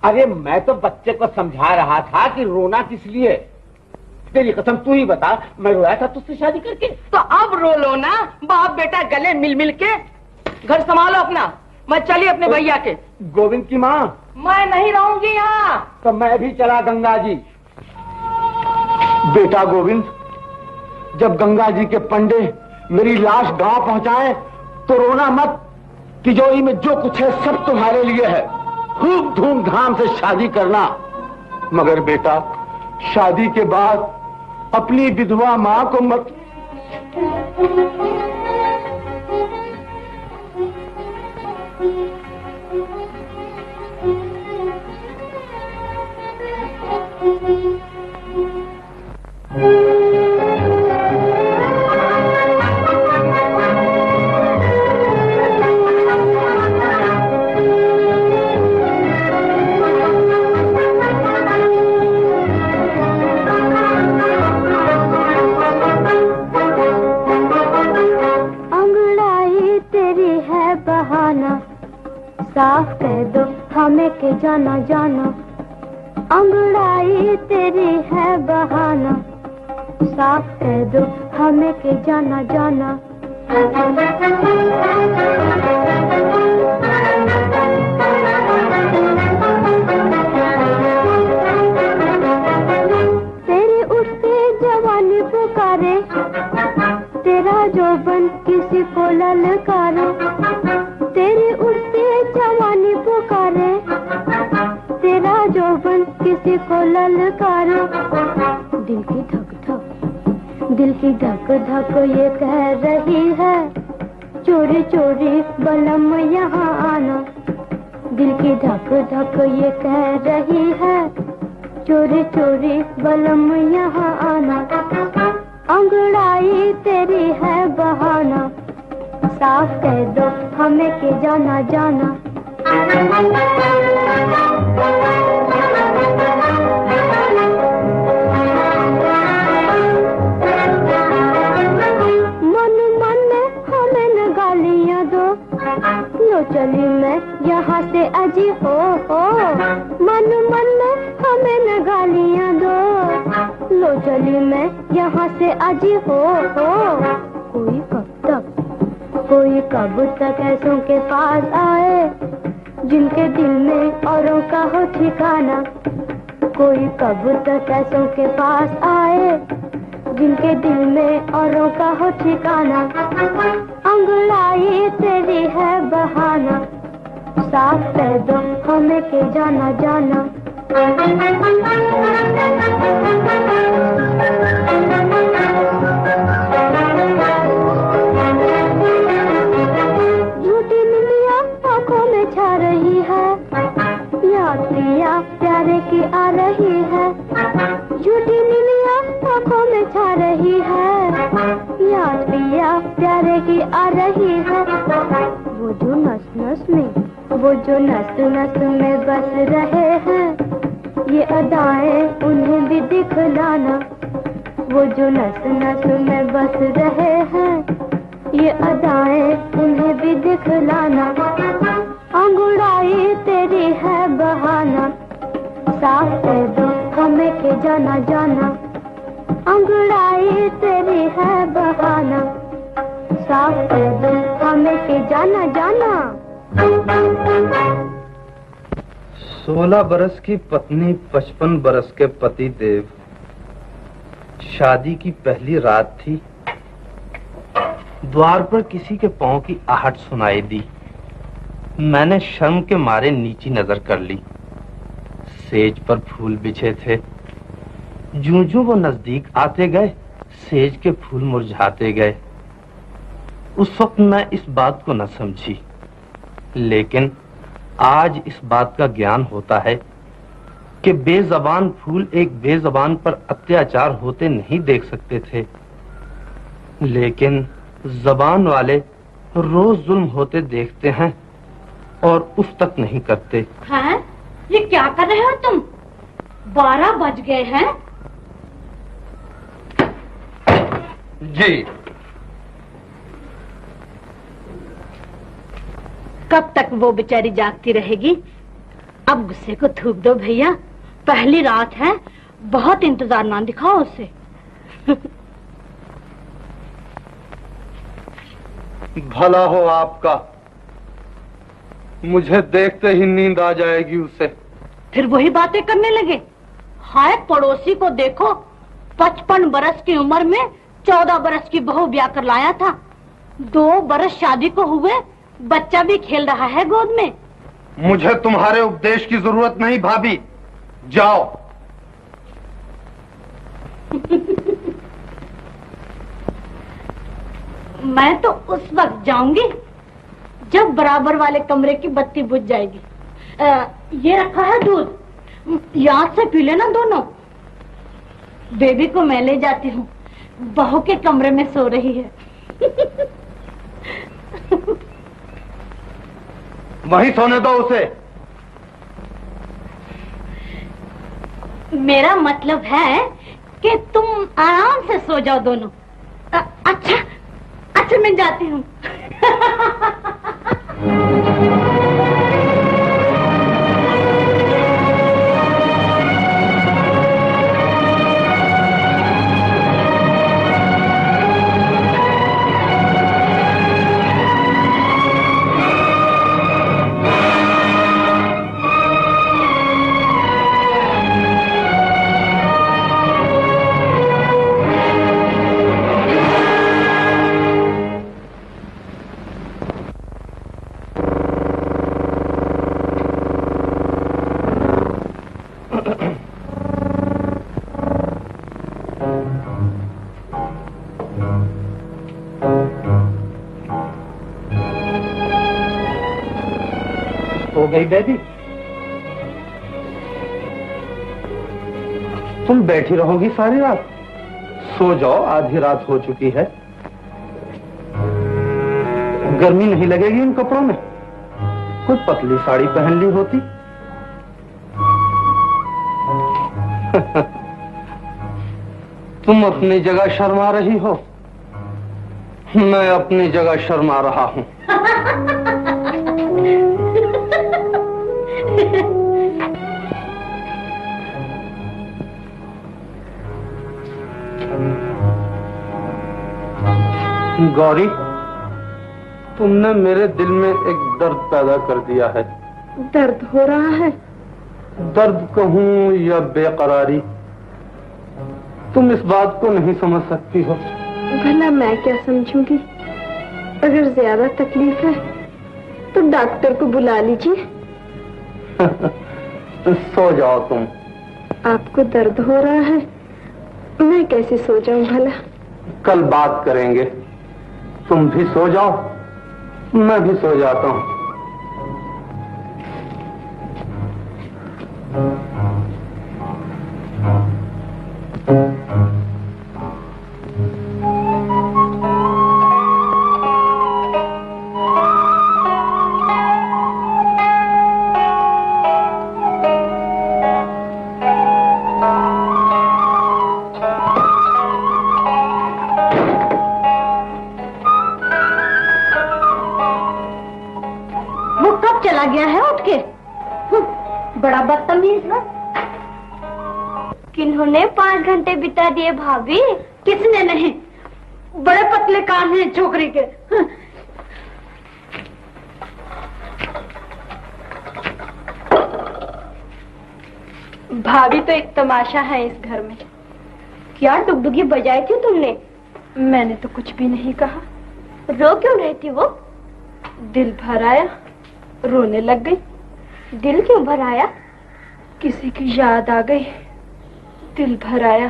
अरे मैं तो बच्चे को समझा रहा था कि रोना किस लिए। तेरी कसम तू ही बता, मैं रोया था तुझसे शादी करके? तो अब रो लो ना, बाप बेटा गले मिल मिल के। घर संभालो अपना, मैं चली अपने भैया के। गोविंद की माँ, मैं नहीं रहूंगी यहाँ। तो मैं भी चला गंगा जी। बेटा गोविंद, जब गंगा जी के पंडे मेरी लाश गांव पहुंचाए तो रोना मत। तिजोरी में जो कुछ है सब तुम्हारे लिए है। खूब धूमधाम से शादी करना, मगर बेटा शादी के बाद अपनी विधवा माँ को मत। साफ कह दो हमें के जाना जाना, अंगड़ाई तेरी है बहाना। साफ कह दो हमें के जाना जाना। तेरी उठती जवानी पुकारे, तेरा जोबन किसी को ललकारे। तेरी उठती जवानी पुकारे, तेरा जोबन किसी को ललकारे। दिल की धक धक, दिल की धक धक ये कह रही है, चोरी चोरी बलम यहाँ आना। दिल की धक धक ये कह रही है, चोरी चोरी बलम यहाँ आना। अंगड़ाई तेरी है बहाना, साफ कह दो हमें के जाना जाना। मन मन में हमें न गालियाँ दो, लो चली मैं यहाँ से अजी हो। मन मन में हमें न गालियाँ दो, लो चली मैं यहाँ से अजी हो। कोई कब तक ऐसों के पास आए, जिनके दिल में औरों का हो ठिकाना। कोई कब तक ऐसों के पास आए, जिनके दिल में औरों का हो ठिकाना। अंगड़ाई तेरी है बहाना, साफ कह दो हमें के जाना जाना। झूठी निंदिया आंखों में छा रही है, याद प्रिया प्यारे की आ रही है। झूठी निंदिया आंखों में छा रही है, याद प्रिया प्यारे की आ रही है। वो जो नस नस में, वो जो नस नस में बस रहे हैं, ये अदाएं उन्हें भी दिखलाना। वो जो नस नस में बस रहे हैं, ये अदाएं उन्हें भी दिखलाना। अंगड़ाई तेरी है बहाना, साफ कह दो हमें के जाना जाना। अंगड़ाई तेरी है बहाना, साफ कह दो हमें के जाना जाना। 16 बरस की पत्नी 55 बरस के पति देव। शादी की पहली रात थी। द्वार पर किसी के पांव की आहट सुनाई दी। मैंने शर्म के मारे नीची नजर कर ली। सेज पर फूल बिछे थे। जूं-जूं वो नजदीक आते गए, सेज के फूल मुरझाते गए। उस वक्त मैं इस बात को न समझी, लेकिन आज इस बात का ज्ञान होता है कि बेजबान फूल एक बेजबान पर अत्याचार होते नहीं देख सकते थे, लेकिन जबान वाले रोज जुल्म होते देखते हैं और उस तक नहीं करते। हैं? ये क्या कर रहे हो तुम? 12 बज गए हैं। जी। कब तक वो बेचारी जागती रहेगी? अब गुस्से को थूक दो भैया, पहली रात है, बहुत इंतजार ना दिखाओ उसे। भला हो आपका, मुझे देखते ही नींद आ जाएगी उसे। फिर वही बातें करने लगे। हाय पड़ोसी को देखो, 55 बरस की उम्र में 14 बरस की बहू ब्याह कर लाया था। 2 बरस शादी को हुए, बच्चा भी खेल रहा है गोद में। मुझे तुम्हारे उपदेश की जरूरत नहीं भाभी, जाओ। मैं तो उस वक्त जाऊंगी जब बराबर वाले कमरे की बत्ती बुझ जाएगी। ये रखा है दूध, याद से पी लेना दोनों। बेबी को मैं ले जाती हूँ, बहू के कमरे में सो रही है। वहीं सोने दो उसे। मेरा मतलब है कि तुम आराम से सो जाओ दोनों। अच्छा मैं जाती हूँ। हो गई बेबी? तुम बैठी रहोगी सारी रात? सो जाओ, आधी रात हो चुकी है। गर्मी नहीं लगेगी इन कपड़ों में? कोई पतली साड़ी पहन ली होती। तुम अपनी जगह शर्मा रही हो, मैं अपनी जगह शर्मा रहा हूं। गौरी, तुमने मेरे दिल में एक दर्द पैदा कर दिया है। दर्द हो रहा है? दर्द कहूं या बेकरारी, तुम इस बात को नहीं समझ सकती हो। भला मैं क्या समझूंगी? अगर ज्यादा तकलीफ है तो डॉक्टर को बुला लीजिए। सो जाओ तुम। आपको दर्द हो रहा है, मैं कैसे सो जाऊं भला? कल बात करेंगे। तुम भी सो जाओ, मैं भी सो जाता हूं। गया है उठ के। बड़ा बदतमीज है। किन्होंने 5 घंटे बिता दिए भाभी? किसने नहीं, बड़े पतले कान हैं छोकरी के। भाभी तो एक तमाशा है इस घर में। क्या डुगडुगी बजाई थी तुमने? मैंने तो कुछ भी नहीं कहा। रो क्यों रही थी वो? दिल भर आया, रोने लग गई। दिल क्यों भर आया? किसी की याद आ गई, दिल भर आया।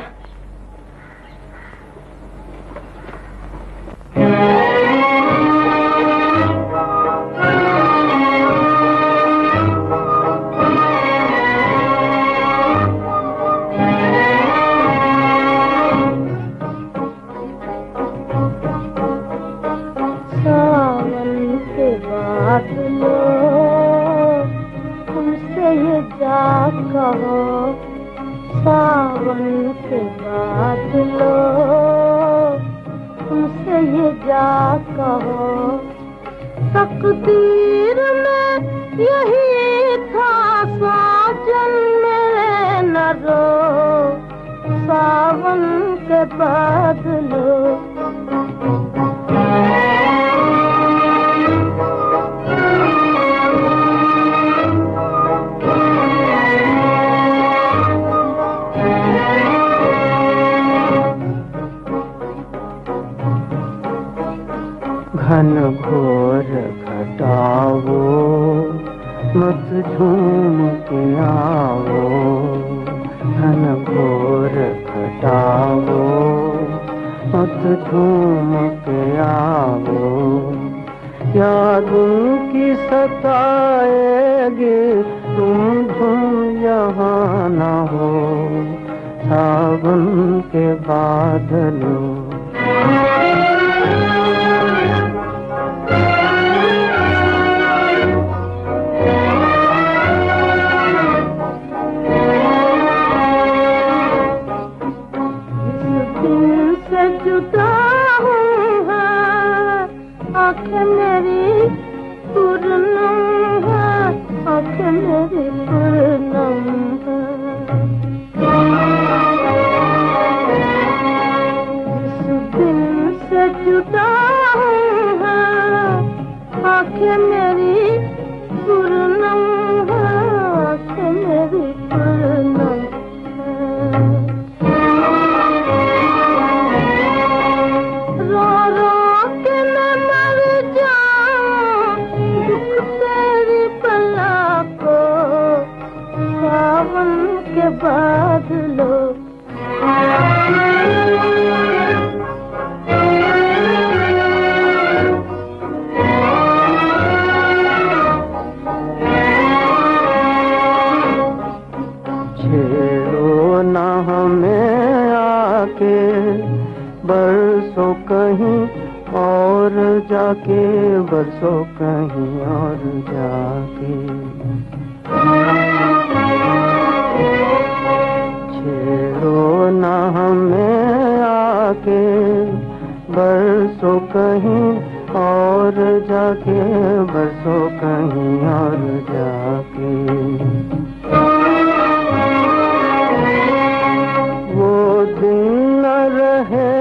सावन के बाद लो तुमसे ये जा कहो, तकदीर में यही था साजन में न रो, सावन के बाद लो। घन घोर घटाओ मत झूम के आओ, घन घोर घटाओ मत झूम के आओ, याद उनकी सताएगी तुम धूम यहाँ न हो, सावन के बादलों। जुदा हूँ आँखें मेरी पूर्णम है, आँखें मेरी पूर्णम है। इस दिल से जुदा हूँ आँखें मेरी पूर्णम है, आँखें मेरी पूर्णम है। बादलो और जाके बरसों कहीं और जाके। छेड़ो ना हमें आके बरसों कहीं और जाके, बरसों कहीं और जाके। वो दिन न रहे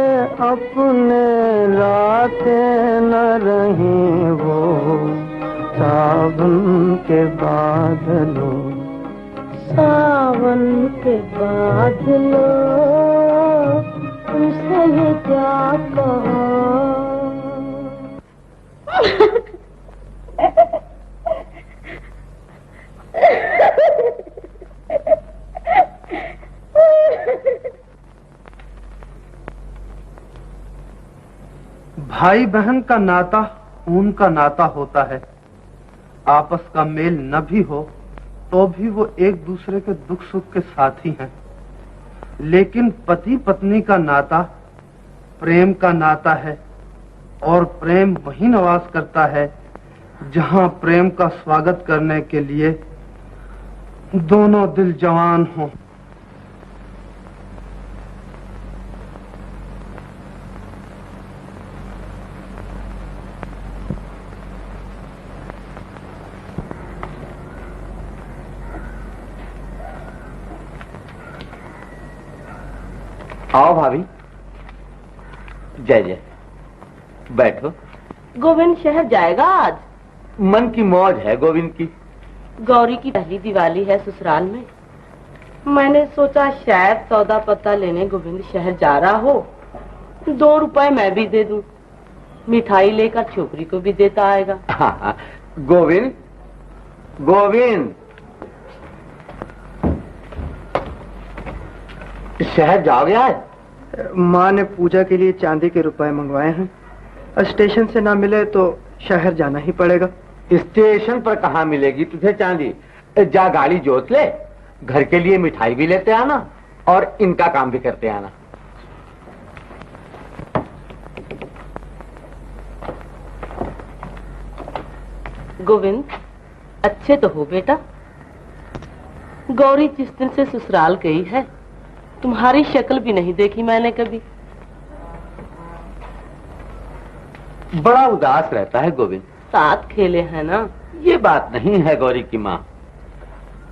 अपने, रातें न रहीं वो सावन के बादलों, सावन के बादलों तुमसे ये क्या कहा। भाई बहन का नाता खून का नाता होता है। आपस का मेल न भी हो तो भी वो एक दूसरे के दुख सुख के साथी हैं। लेकिन पति पत्नी का नाता प्रेम का नाता है, और प्रेम वहीं निवास करता है जहां प्रेम का स्वागत करने के लिए दोनों दिल जवान हों। आओ भाभी। जय जय, बैठो। गोविंद शहर जाएगा आज? मन की मौज है गोविंद की। गौरी की पहली दिवाली है ससुराल में। मैंने सोचा शायद सौदा पत्ता लेने गोविंद शहर जा रहा हो, 2 रुपए मैं भी दे दूं, मिठाई लेकर छोकरी को भी देता आएगा। हाँ, गोविंद गोविंद शहर जाओगे आज? माँ ने पूजा के लिए चांदी के रुपए मंगवाए हैं। स्टेशन से ना मिले तो शहर जाना ही पड़ेगा। स्टेशन पर कहाँ मिलेगी तुझे चांदी? जा गाड़ी जोत ले, घर के लिए मिठाई भी लेते आना और इनका काम भी करते आना। गोविंद अच्छे तो हो बेटा। गौरी जिस दिन से ससुराल गई है तुम्हारी शक्ल भी नहीं देखी मैंने कभी। बड़ा उदास रहता है गोविंद। साथ खेले हैं ना। ये बात नहीं है गौरी की माँ।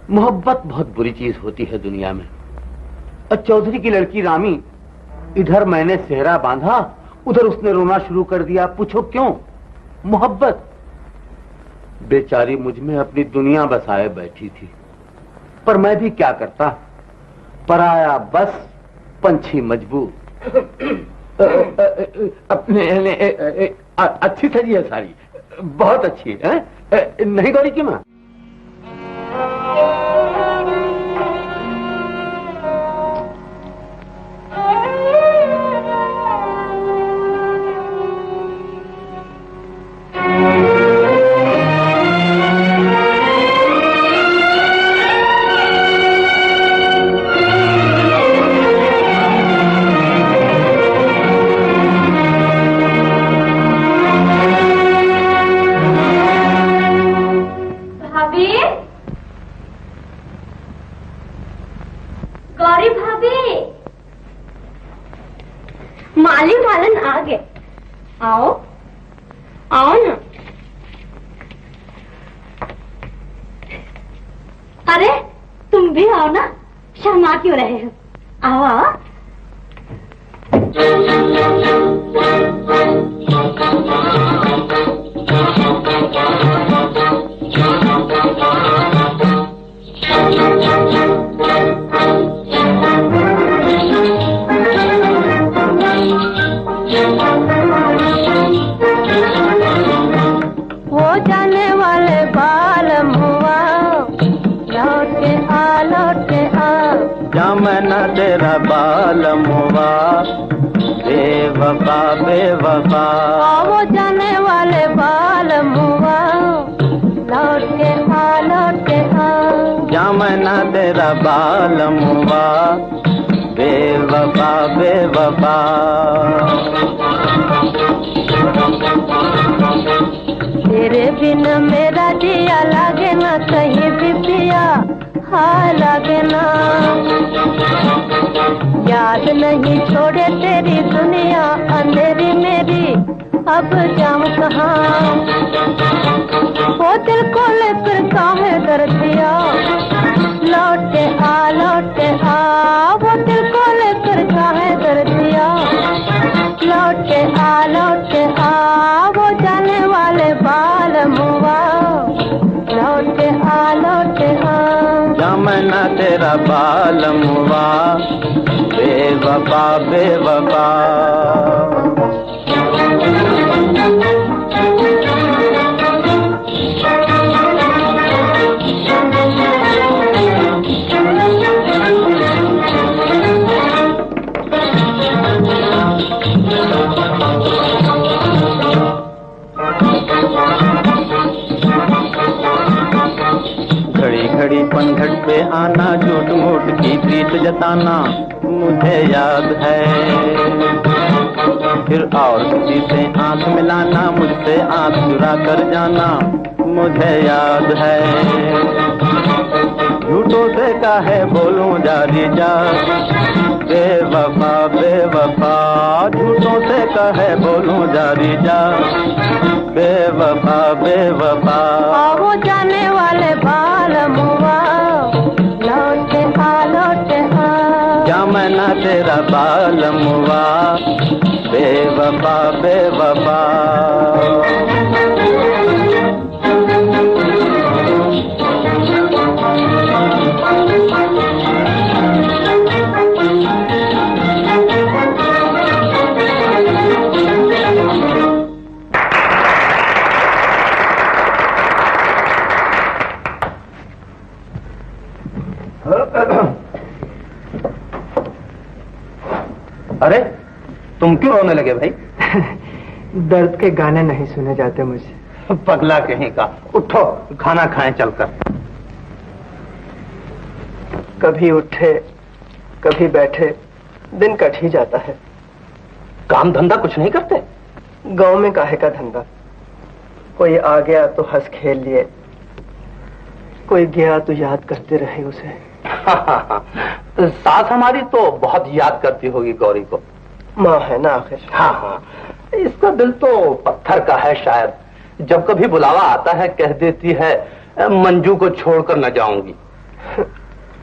मोहब्बत बहुत बुरी चीज होती है दुनिया में। चौधरी की लड़की रामी, इधर मैंने सेहरा बांधा, उधर उसने रोना शुरू कर दिया। पूछो क्यों? मोहब्बत। बेचारी मुझ में अपनी दुनिया बसाए बैठी थी, पर मैं भी क्या करता। पराया बस पंछी मजबूर। अपने अच्छी सजी है सारी, बहुत अच्छी है। नहीं गौरी की माँ? आओ आओ ना। अरे तुम भी आओ ना, शर्मा क्यों रहे हो? आओ आओ। तेरा बालम हुआ बेवफा बेवफा। वो जाने वाले बालम हुआ, लौट के आ। जमना तेरा बालम हुआ बेवफा बेवफा। हाल लागे ना, याद नहीं छोड़े तेरी दुनिया अंधेरी मेरी, अब जाऊं कहाँ। वो दिल को लेकर काहे कर दिया, लौटे आ, वो दिल को लेकर काहे कर दिया, लौटे आ, वो जाने वाले बाल मुआ, लौटे आ। जमना तेरा बाल मुआ, बेवफा बेवफा। घड़ी घड़ी पनघट पे आना, झूठ मूठ की प्रीत जताना, मुझे याद है। फिर और किसी से आंख मिलाना, मुझसे आंख चुरा कर जाना, मुझे याद है। झूठों से काहे बोलूं जारी जा, बेवफा बेवफा। झूठों से काहे बोलूं जारी जा, बेवफा बेवफा। वो जाने वाले बाल मुआ, लौटे आ। जमना तेरा बाल मुआ, बेवफा बेवफा। अरे तुम क्यों रोने लगे भाई? दर्द के गाने नहीं सुने जाते मुझे। पगला कहीं का, उठो खाना खाएं चलकर। कभी उठे कभी बैठे, दिन कट ही जाता है। काम धंधा कुछ नहीं करते? गांव में काहे का धंधा, कोई आ गया तो हंस खेल लिए, कोई गया तो याद करते रहे उसे। सास हमारी तो बहुत याद करती होगी गौरी को। माँ है ना आखिर। हाँ, इसका दिल तो पत्थर का है शायद। जब कभी बुलावा आता है कह देती है मंजू को छोड़कर न जाऊंगी।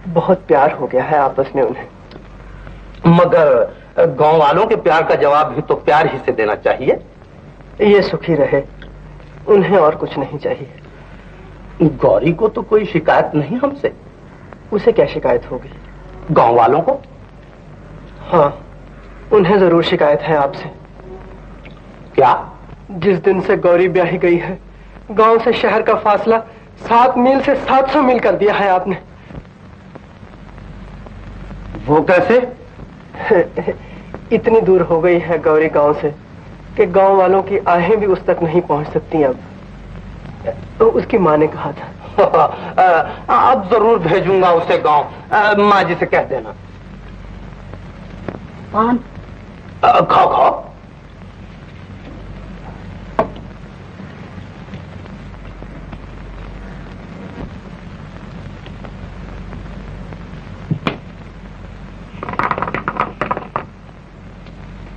बहुत प्यार हो गया है आपस में उन्हें। मगर गांव वालों के प्यार का जवाब भी तो प्यार ही से देना चाहिए। ये सुखी रहे, उन्हें और कुछ नहीं चाहिए। गौरी को तो कोई शिकायत नहीं हमसे। उसे क्या शिकायत होगी? गांव वालों को? हाँ, उन्हें जरूर शिकायत है आपसे। क्या? जिस दिन से गौरी ब्याही गई है, गांव से शहर का फासला 7 मील से 700 मील कर दिया है आपने। वो कैसे? इतनी दूर हो गई है गौरी गांव से कि गांव वालों की आहें भी उस तक नहीं पहुंच सकती। अब तो उसकी माँ ने कहा था। अब जरूर भेजूंगा उसे गांव। माँ जी से कह देना। पान खाओ खाओ।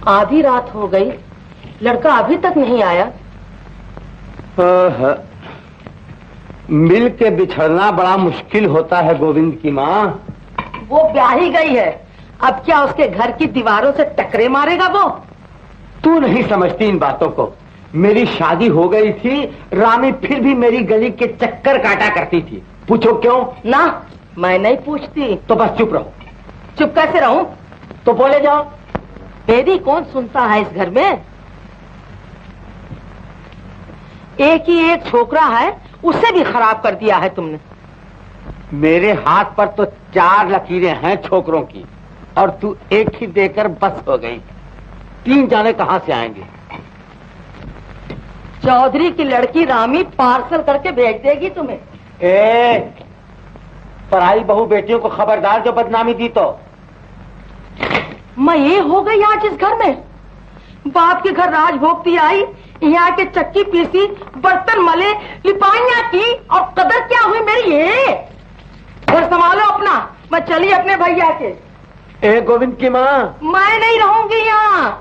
आधी रात हो गई, लड़का अभी तक नहीं आया। मिल के बिछड़ना बड़ा मुश्किल होता है गोविंद की माँ। वो ब्याही गई है, अब क्या उसके घर की दीवारों से टकरे मारेगा वो? तू नहीं समझती इन बातों को। मेरी शादी हो गई थी, रामी फिर भी मेरी गली के चक्कर काटा करती थी। पूछो क्यों? ना, मैं नहीं पूछती। तो बस चुप रहो। चुप कैसे रहूं? तो बोले जाओ। मेरी कौन सुनता है इस घर में? एक ही एक छोकरा है, उसे भी खराब कर दिया है तुमने। मेरे हाथ पर तो 4 लकीरें हैं छोकरों की, और तू एक ही देकर बस हो गई। 3 जाने कहां से आएंगे? चौधरी की लड़की रामी पार्सल करके भेज देगी तुम्हें। पराई बहू बेटियों को खबरदार जो बदनामी दी तो। मैं ये हो गई आज इस घर में। बाप के घर राज भोगती आई, यहाँ के चक्की पीसी, बर्तन मले, लिपाइयां की, और कदर क्या हुई मेरी? ये और संभालो अपना, मैं चली अपने भैया के। ए गोविंद की माँ, मैं नहीं रहूंगी यहाँ।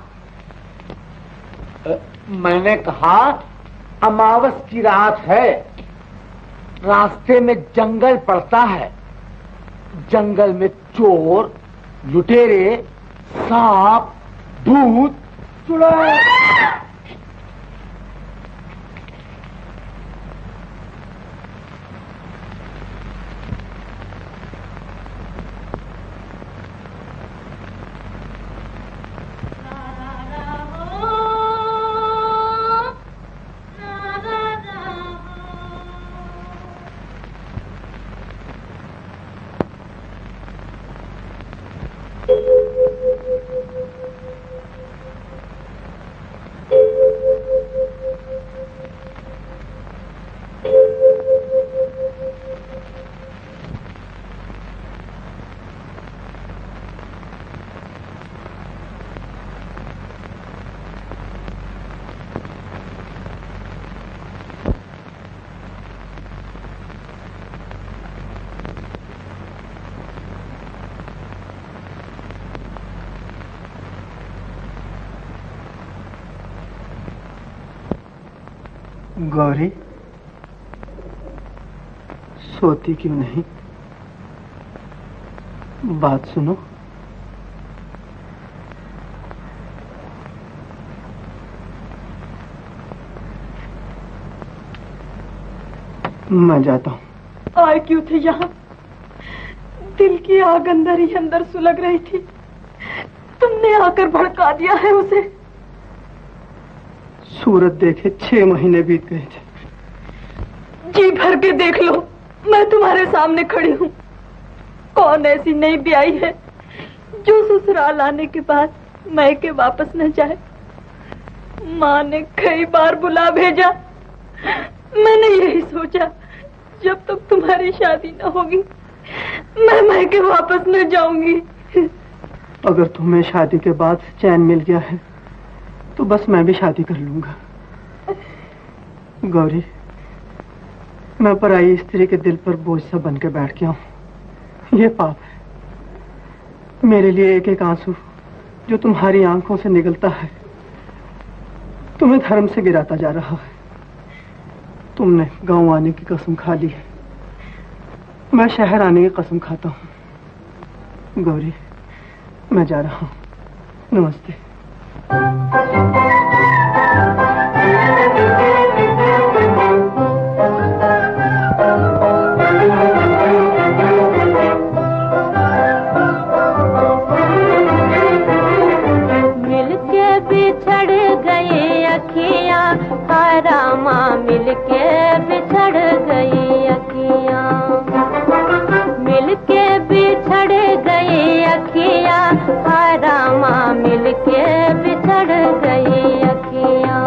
मैंने कहा अमावस की रात है, रास्ते में जंगल पड़ता है, जंगल में चोर, लुटेरे, सांप, भूत, चुड़ैल। गौरी, सोती क्यों नहीं? बात सुनो। मैं जाता हूँ। आए क्यों थे यहाँ? दिल की आग अंदर ही अंदर सुलग रही थी, तुमने आकर भड़का दिया है उसे। सूरत देखे 6 महीने बीत गए थे। जी भर के देख लो, मैं तुम्हारे सामने खड़ी हूँ। कौन ऐसी नई ब्याई है जो ससुराल आने के बाद मैके वापस न जाए? माँ ने कई बार बुला भेजा, मैंने यही सोचा जब तक तुम्हारी शादी न होगी मैं मैके वापस न जाऊंगी। अगर तुम्हें शादी के बाद चैन मिल गया है तो बस मैं भी शादी कर लूंगा। गौरी, मैं पराई स्त्री के दिल पर बोझ सा बन के बैठ गया हूँ। ये पाप है। मेरे लिए एक एक आंसू जो तुम्हारी आंखों से निकलता है तुम्हें धर्म से गिराता जा रहा है। तुमने गांव आने की कसम खा ली है, मैं शहर आने की कसम खाता हूँ। गौरी, मैं जा रहा हूँ। नमस्ते। मिलके बिछड़ गई अखियाँ, रामा मिलके बिछड़ गई अखियाँ। मिलके बिछड़ गई अखियाँ, रामा मिलके बिछड़ गई अखियाँ।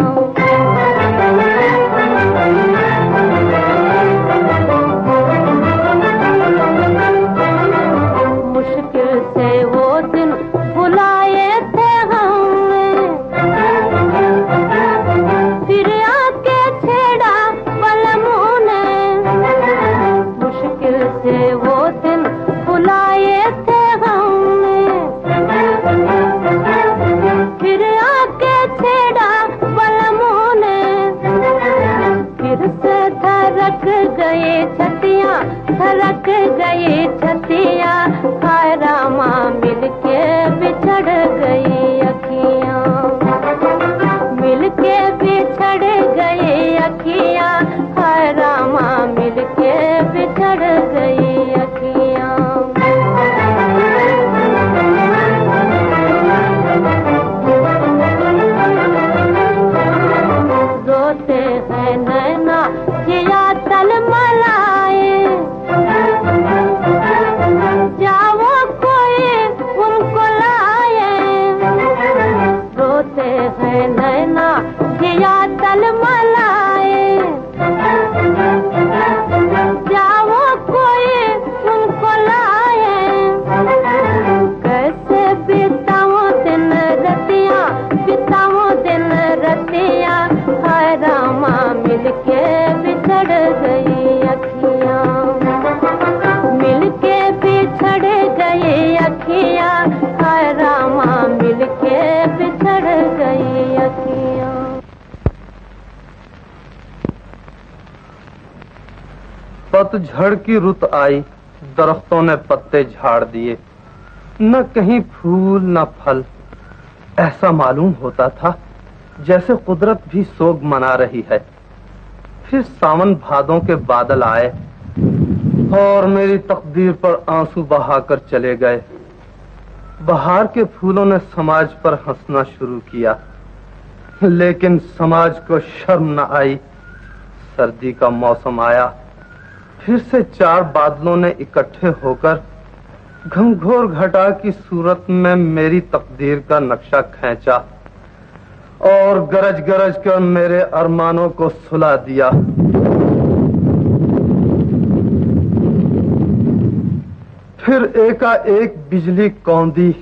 मुश्किल से वो दिन बुलाए थे हमने, फिर आके छेड़ा बलमों ने। मुश्किल से वो दिन बुलाए थे हमने, फिर आके छेड़ा बलमों ने। फिर से धड़क गए छतियाँ, धड़क गई छतियाँ, हाय रामा मिलके बिछड़ गई अखियाँ। मिलके बिछड़ गई अखियाँ, हाय रामा मिलके बिछड़ गई अखियाँ। रोते हैं नैना जिया तलमलाए, जाओ कोई उनको लाए। रोते हैं नैना जिया तलमलाए, जाओ कोई उनको लाए। कैसे बिताऊं दिन रतियाँ, बिताऊं दिन रतियाँ, हाय रामा मिलके बिछड़ गई अखियाँ। मिलके पतझड़ की रुत आई, दरख्तों ने पत्ते झाड़ दिए, न कहीं फूल न फल। ऐसा मालूम होता था जैसे कुदरत भी सोग मना रही है। फिर सावन भादों के बादल आए और मेरी तकदीर पर आंसू बहाकर चले गए। बहार के फूलों ने समाज पर हंसना शुरू किया, लेकिन समाज को शर्म न आई। सर्दी का मौसम आया, फिर से 4 बादलों ने इकट्ठे होकर घनघोर घटा की सूरत में मेरी तकदीर का नक्शा खींचा और गरज गरज कर मेरे अरमानों को सुला दिया। फिर एकाएक बिजली कौंधी।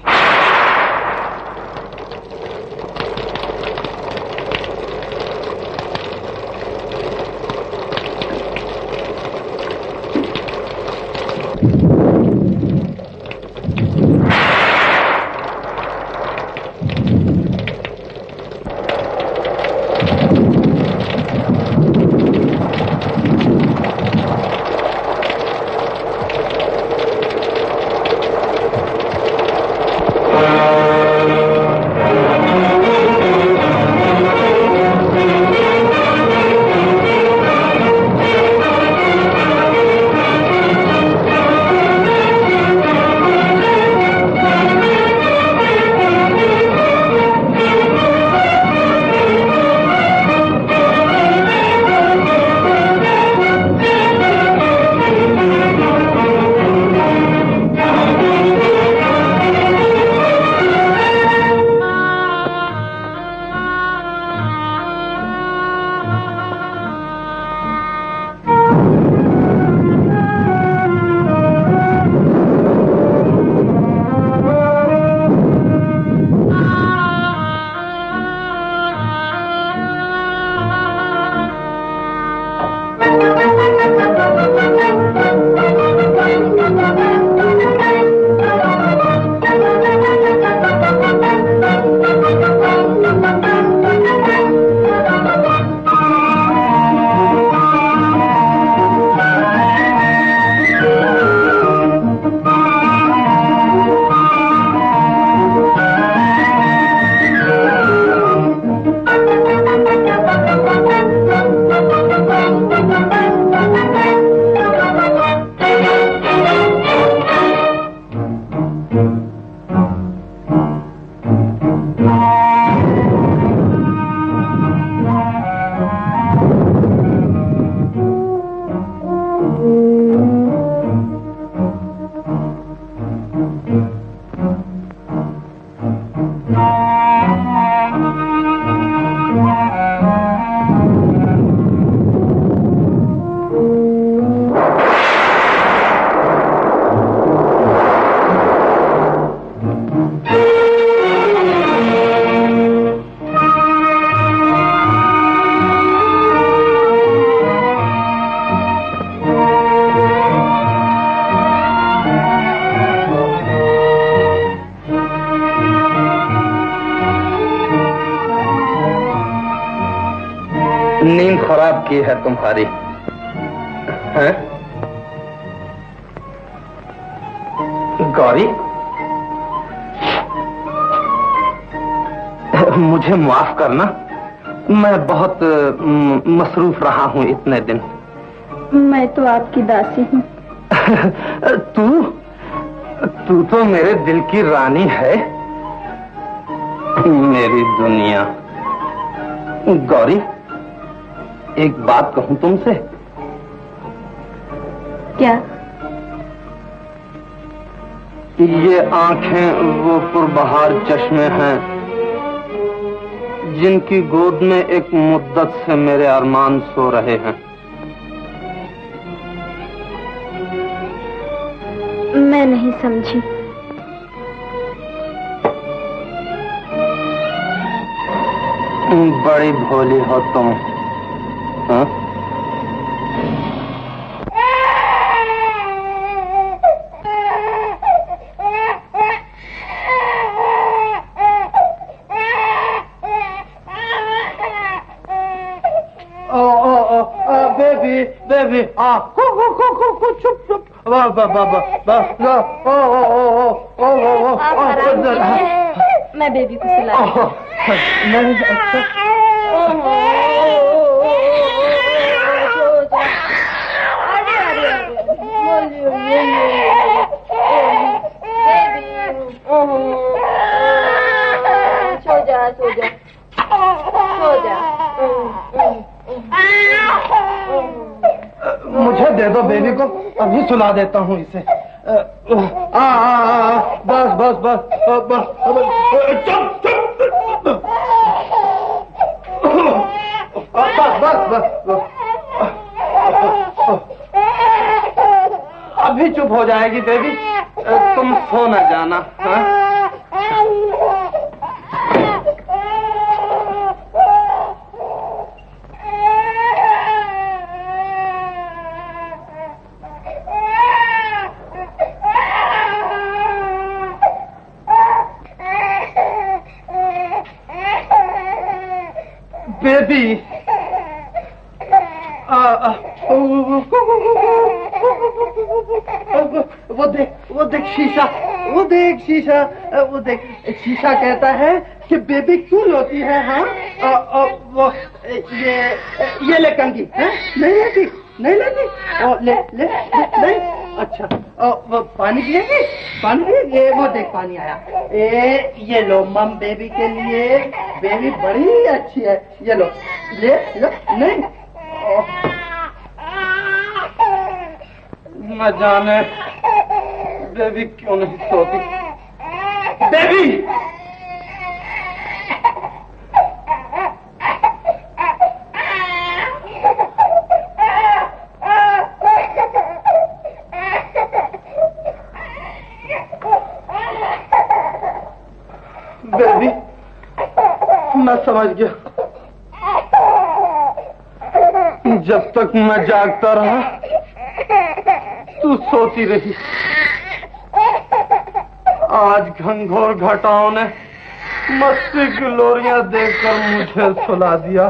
नींद खराब की है तुम्हारी, हैं? गौरी, मुझे माफ करना, मैं बहुत मसरूफ रहा हूं इतने दिन। मैं तो आपकी दासी हूँ। तू तो मेरे दिल की रानी है, मेरी दुनिया। गौरी, एक बात कहूं तुमसे? क्या? ये आंखें वो पुरबहार चश्मे हैं जिनकी गोद में एक मुद्दत से मेरे अरमान सो रहे हैं। मैं नहीं समझी। बड़ी भोली हो तुम, हाँ? बेबी बेबी चुप चुप मैं बेबी को सुला सो जा सो जा सो जा। मुझे दे दो बेबी को, अभी सुला देता हूँ इसे। बस बस बस बस चुप चुप बस बस बस अभी चुप हो जाएगी बेबी, तुम सो न जाना। बेबी वो देख शीशा, वो देख शीशा, वो देख शीशा कहता है कि बेबी क्यों रोती है। हाँ वो ये ले कंघी, नहीं लेती नहीं लेती, ले ले नहीं। अच्छा वो पानी पिएगी, पानी पिएगी, ये वो देख पानी आया। ये लो मम बेबी के लिए, बेबी बड़ी अच्छी है, ये लो ले लो। नहीं न जाने बेबी क्यों नहीं सोती। बेबी बेबी मैं समझ गया, जब तक मैं जागता रहा तू सोती रही। आज घनघोर घटाओं ने मस्ती की लोरियां देखकर मुझे सुला दिया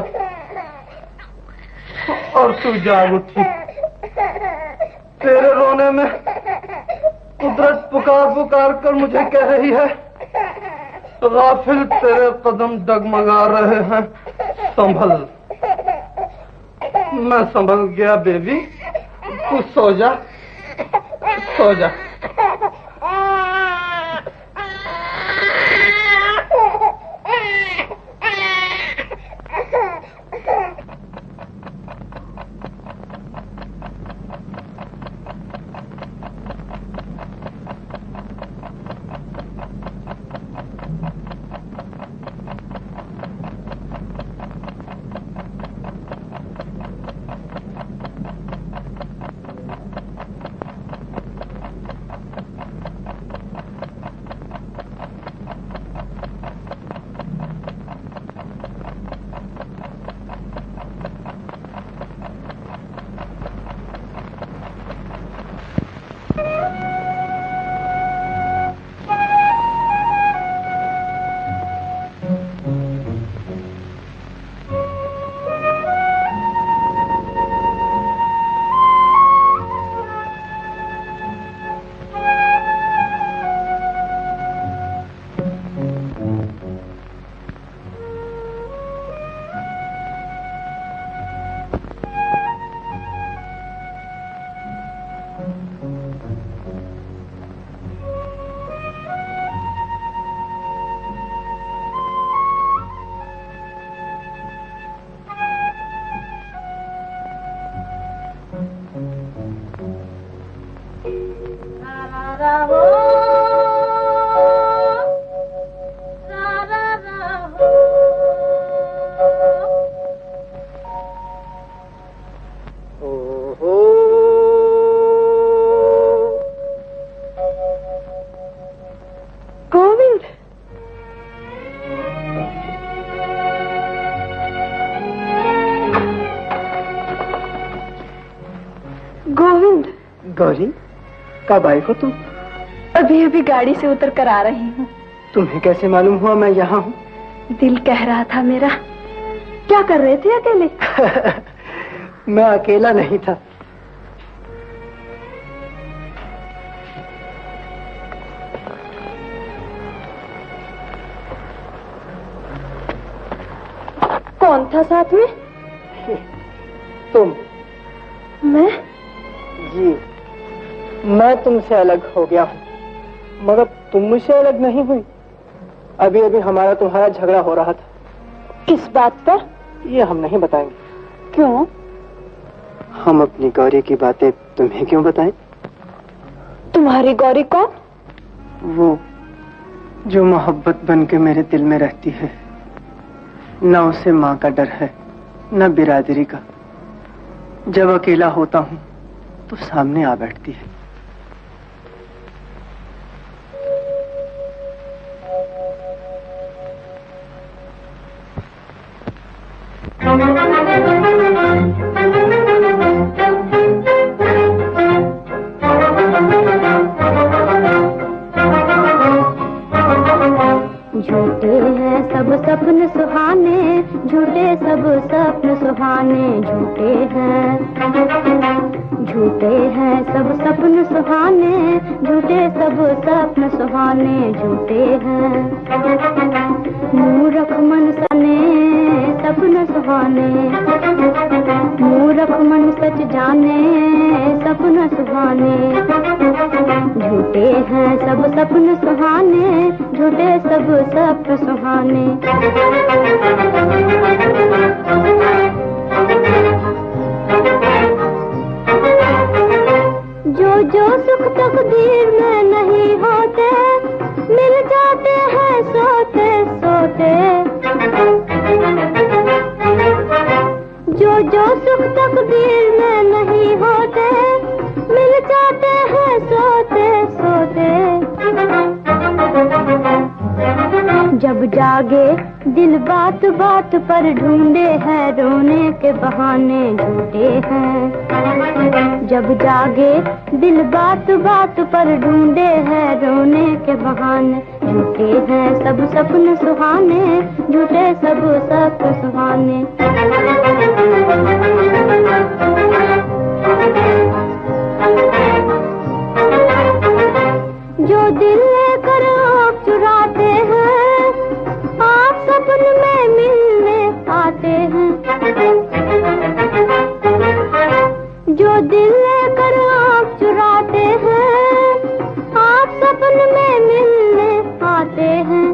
और तू जाग उठी। तेरे रोने में कुदरत पुकार पुकार कर मुझे कह रही है, गाफिल तेरे कदम डगमगा रहे हैं, संभल। मैं संभल गया बेबी, तू सो जा सो जा। गौरी कब आई हो तुम? अभी अभी गाड़ी से उतर कर आ रही हूँ। तुम्हें कैसे मालूम हुआ मैं यहाँ हूँ? दिल कह रहा था मेरा। क्या कर रहे थे अकेले? मैं अकेला नहीं था। कौन था साथ में? तुम। मैं? जी, मैं तुमसे अलग हो गया हूँ, मगर तुम मुझसे अलग नहीं हुई। अभी अभी हमारा तुम्हारा झगड़ा हो रहा था। किस बात पर? ये हम नहीं बताएंगे। क्यों? हम अपनी गौरी की बातें तुम्हें क्यों बताएं? तुम्हारी गौरी कौन? वो जो मोहब्बत बन के मेरे दिल में रहती है। न उसे माँ का डर है, न बिरादरी का। जब अकेला होता हूँ तो सामने आ बैठती है। झूठे हैं सब सपन सुहाने, झूठे सब सपन सुहाने, झूठे हैं। झूठे हैं सब सपन सुहाने, झूठे सब सपन सुहाने, झूठे हैं। मूर्ख मन सने सपन सुहाने, मूर्ख मन सच जाने सपन सुहाने। झूठे हैं सब सपन सुहाने, झूठे सब सपन सुहाने। जो जो सुख तकदीर में नहीं होते, मिल जाते हैं सोते सोते। जो जो सुख तकदीर में नहीं होते, मिल जाते हैं सोते सोते। जब जागे दिल बात बात पर ढूंढे हैं रोने के बहाने, झूठे हैं। जब जागे दिल बात बात पर ढूंढे हैं रोने के बहाने, झूठे हैं सब सपन सुहाने, झूठे सब सपन सुहाने। जो दिल लेकर आँख चुराते हैं, आप सपन में मिलने आते हैं। जो दिल लेकर आँख चुराते हैं, आप सपन में मिलने आते हैं।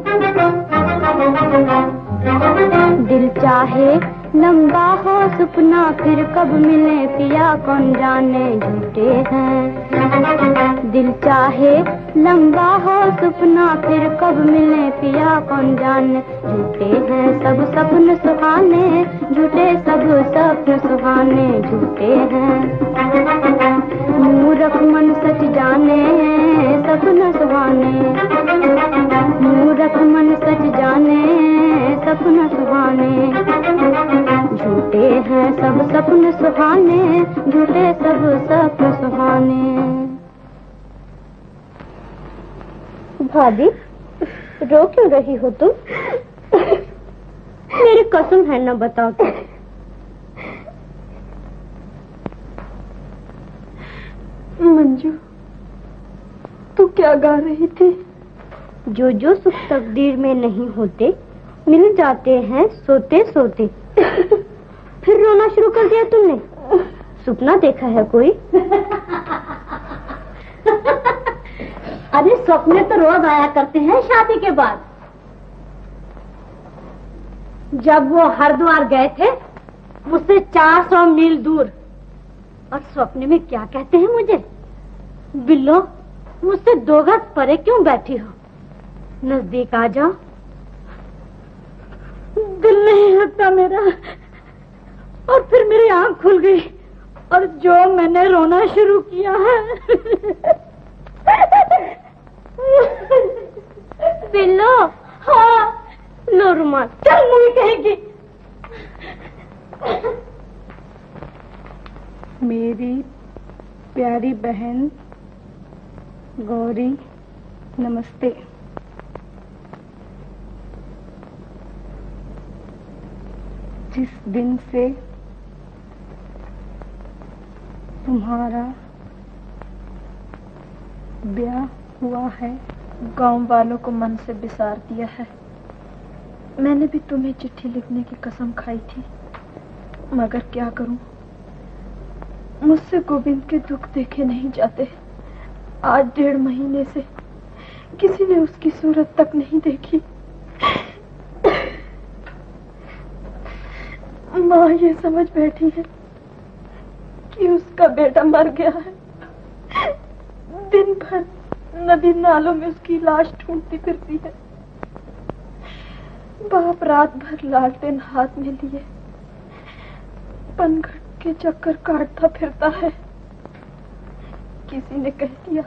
दिल चाहे लंबा हो सपना, फिर कब मिले पिया कौन जाने, झूठे हैं। दिल चाहे लंबा हो सपना, फिर कब मिले पिया कौन जाने, झूठे हैं सब सपन सुहाने, झूठे सब सपन सुहाने, झूठे हैं। मूर्ख मन सच जाने सपन सुहाने, मूर्ख मन सच जाने सपन सुहाने। झूठे हैं सब सपन सुहाने, झूठे सब सपन सुहाने। भाभी, रो क्यों रही हो तुम? मेरी कसम है ना बताओ तो। मंजू, तू क्या गा रही थी? जो जो सुख तकदीर में नहीं होते, मिल जाते हैं सोते सोते। फिर रोना शुरू कर दिया तुमने? सपना देखा है कोई? अरे सपने तो रोज आया करते हैं शादी के बाद। जब वो हरिद्वार गए थे मुझसे 400 मील दूर, और सपने में क्या कहते हैं मुझे, बिल्लो मुझसे 2 गज परे क्यों बैठी हो, नजदीक आ जाओ। दिल नहीं लगता मेरा, और फिर मेरी आंख खुल गई और जो मैंने रोना शुरू किया है। बिल्लो, हाँ लो रुमाल, चल मुझे कहेगी। मेरी प्यारी बहन गौरी, नमस्ते। जिस दिन से तुम्हारा ब्याह हुआ है। गांव वालों को मन से बिसार दिया है। मैंने भी तुम्हें चिट्ठी लिखने की कसम खाई थी, मगर क्या करूं, मुझसे गोविंद के दुख देखे नहीं जाते। आज 1.5 महीने से किसी ने उसकी सूरत तक नहीं देखी। माँ ये समझ बैठी है कि उसका बेटा मर गया है। दिन भर नदी नालों में उसकी लाश ढूंढती फिरती है। बाप रात भर लालटेन हाथ में लिए पनघट के चक्कर काटता फिरता है। किसी ने कह दिया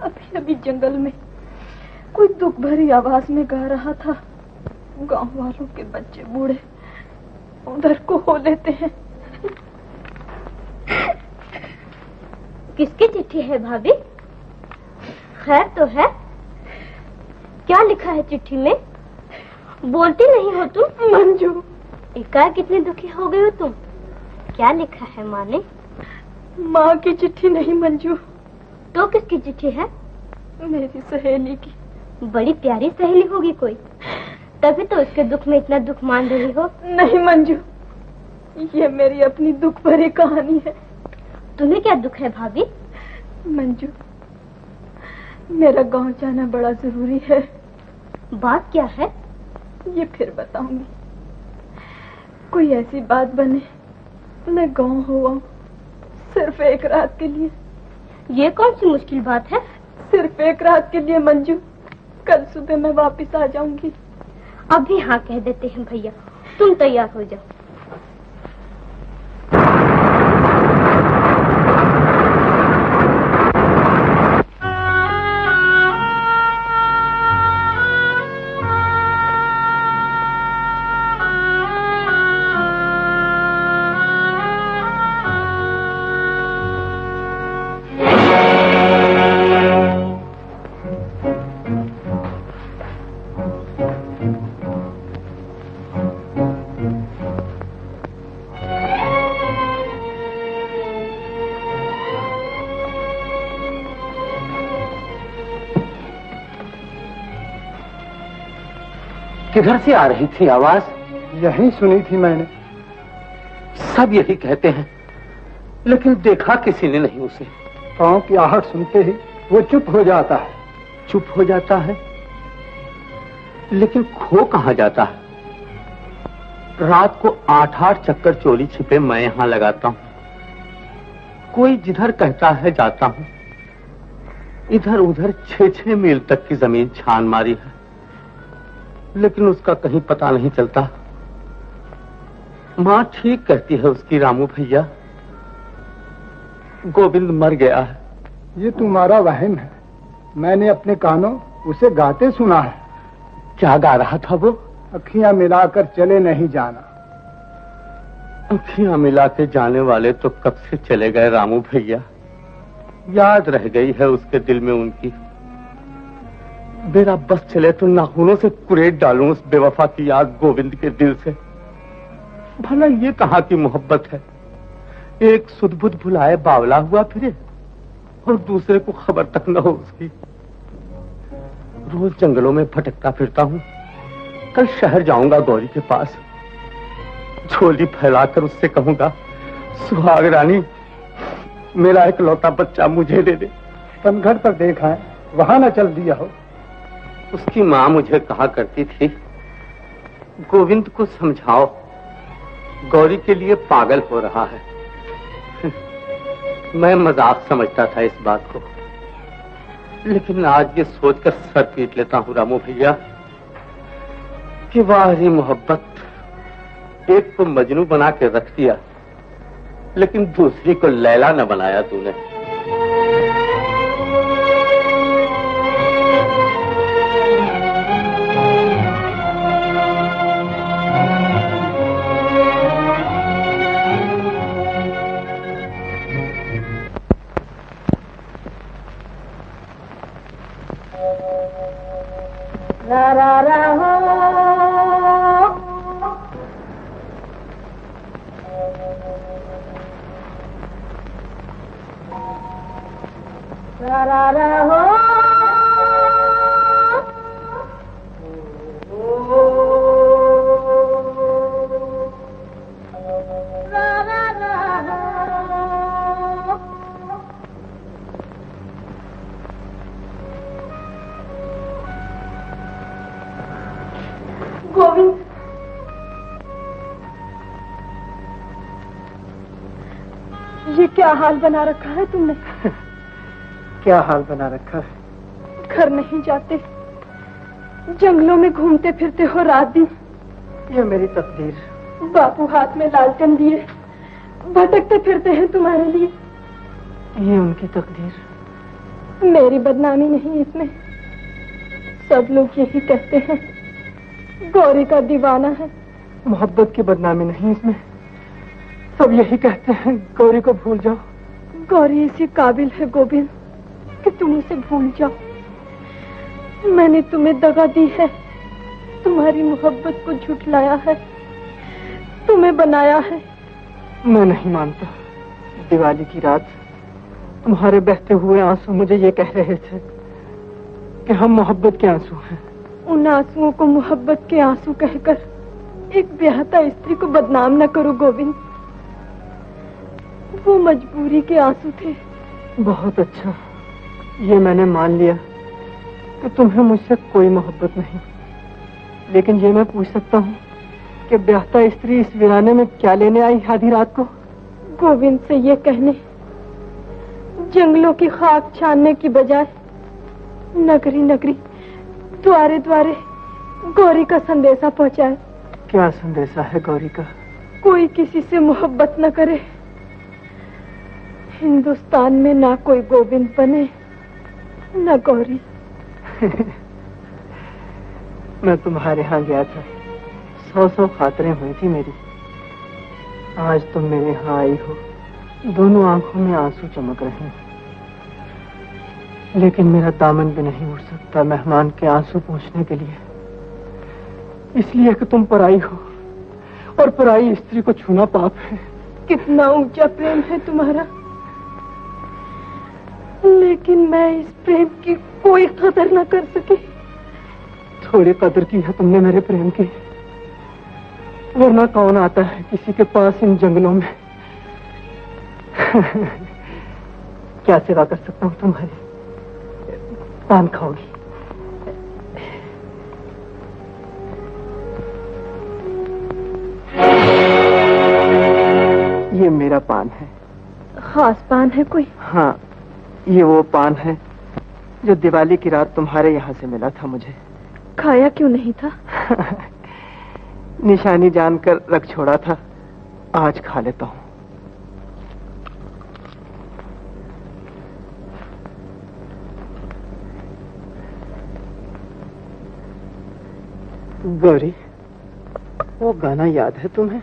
अभी अभी जंगल में कोई दुख भरी आवाज में गा रहा था। गांव वालों के बच्चे बूढ़े उधर को हो लेते हैं। किसकी चिट्ठी है भाभी? खैर तो है? क्या लिखा है चिट्ठी में? बोलती नहीं हो तुम। मंजू, एकाएक कितनी दुखी हो गई हो तुम? क्या लिखा है माँ ने? माँ की चिट्ठी नहीं मंजू। तो किसकी चिट्ठी है? मेरी सहेली की। बड़ी प्यारी सहेली होगी कोई, तभी तो उसके दुख में इतना दुख मान रही हो। नहीं मंजू, ये मेरी अपनी दुख भरी कहानी है। तुम्हें क्या दुख है भाभी? मंजू, मेरा गांव जाना बड़ा जरूरी है। बात क्या है? ये फिर बताऊंगी। कोई ऐसी बात बने मैं गांव हुआ सिर्फ 1 रात के लिए। ये कौन सी मुश्किल बात है? सिर्फ 1 रात के लिए मंजू। कल सुबह मैं वापस आ जाऊंगी। अभी हाँ कह देते हैं भैया, तुम तैयार हो जाओ। किधर से आ रही थी आवाज? यही सुनी थी मैंने। सब यही कहते हैं, लेकिन देखा किसी ने नहीं उसे। पांव की आहट सुनते ही वो चुप हो जाता है। चुप हो जाता है, लेकिन खो कहां जाता है? रात को 8-8 चक्कर चोरी छिपे मैं यहां लगाता हूं। कोई जिधर कहता है जाता हूं। इधर उधर 6-6 मील तक की जमीन छान मारी है, लेकिन उसका कहीं पता नहीं चलता। माँ ठीक कहती है उसकी, रामू भैया, गोविंद मर गया है। ये तुम्हारा वहम है। मैंने अपने कानों उसे गाते सुना है। क्या गा रहा था वो? अखियां मिलाकर चले नहीं जाना। अखियां मिला के जाने वाले तो कब से चले गए रामू भैया। याद रह गई है उसके दिल में उनकी। मेरा बस चले तो नाखूनों से कुरेद डालूं उस बेवफा की याद गोविंद के दिल से। भला ये कहाँ की मोहब्बत है? एक सुध-बुध भुलाए बावला हुआ फिरे और दूसरे को खबर तक न हो उसकी। रोज जंगलों में भटकता फिरता हूँ। कल शहर जाऊंगा गौरी के पास। झोली फैलाकर उससे कहूंगा, सुहाग रानी, मेरा इकलौता बच्चा मुझे दे दे। पनघट पर देखा है, वहां न चल दिया हो। उसकी माँ मुझे कहा करती थी, गोविंद को समझाओ, गौरी के लिए पागल हो रहा है। मैं मजाक समझता था इस बात को, लेकिन आज ये सोचकर सर पीट लेता हूँ रामू भैया कि वाह री मोहब्बत, एक को मजनू बना के रख दिया, लेकिन दूसरी को लैला न बनाया तूने। गोविंद, ये क्या हाल बना रखा है तुमने? क्या हाल बना रखा है? घर नहीं जाते, जंगलों में घूमते फिरते हो रात दिन। ये मेरी तकदीर। बापू हाथ में लालटेन लिए भटकते फिरते हैं तुम्हारे लिए। ये उनकी तकदीर। मेरी बदनामी नहीं इसमें। सब लोग यही कहते हैं गौरी का दीवाना है। मोहब्बत की बदनामी नहीं इसमें। सब यही कहते हैं गौरी को भूल जाओ। गौरी इसी काबिल है गोविंद कि तुम उसे भूल जाओ। मैंने तुम्हें दगा दी है, तुम्हारी मोहब्बत को झुठलाया है, तुम्हें बनाया है। मैं नहीं मानता। दिवाली की रात तुम्हारे बहते हुए आंसू मुझे ये कह रहे थे कि हम मोहब्बत के आंसू हैं। उन आंसुओं को मोहब्बत के आंसू कहकर एक ब्याहता स्त्री को बदनाम न करो गोविंद। वो मजबूरी के आंसू थे। बहुत अच्छा, ये मैंने मान लिया कि तुम्हें मुझसे कोई मोहब्बत नहीं। लेकिन ये मैं पूछ सकता हूँ कि ब्याहता स्त्री इस वीराने में क्या लेने आई आधी रात को? गोविंद से ये कहने जंगलों की खाक छानने की बजाय नगरी नगरी द्वारे द्वारे गौरी का संदेशा पहुँचाए। क्या संदेशा है गौरी का? कोई किसी से मोहब्बत न करे। हिंदुस्तान में ना कोई गोविंद बने न गौरी। मैं तुम्हारे यहाँ गया था, 100 खातरें हुई थी मेरी। आज तुम मेरे यहाँ आई हो, दोनों आंखों में आंसू चमक रहे हैं। लेकिन मेरा दामन भी नहीं उठ सकता मेहमान के आंसू पोंछने के लिए, इसलिए कि तुम पराई हो और पराई स्त्री को छूना पाप है। कितना ऊंचा प्रेम है तुम्हारा, लेकिन मैं इस प्रेम की कोई कदर न कर सकी। थोड़ी कदर की है तुमने मेरे प्रेम की, वरना कौन आता है किसी के पास इन जंगलों में। क्या सेवा कर सकता हूँ तुम्हारी? पान खाओगी? ये मेरा पान है। खास पान है कोई? हाँ, ये वो पान है जो दिवाली की रात तुम्हारे यहाँ से मिला था मुझे। खाया क्यों नहीं था? निशानी जानकर रख छोड़ा था, आज खा लेता हूँ। गौरी, वो गाना याद है तुम्हें?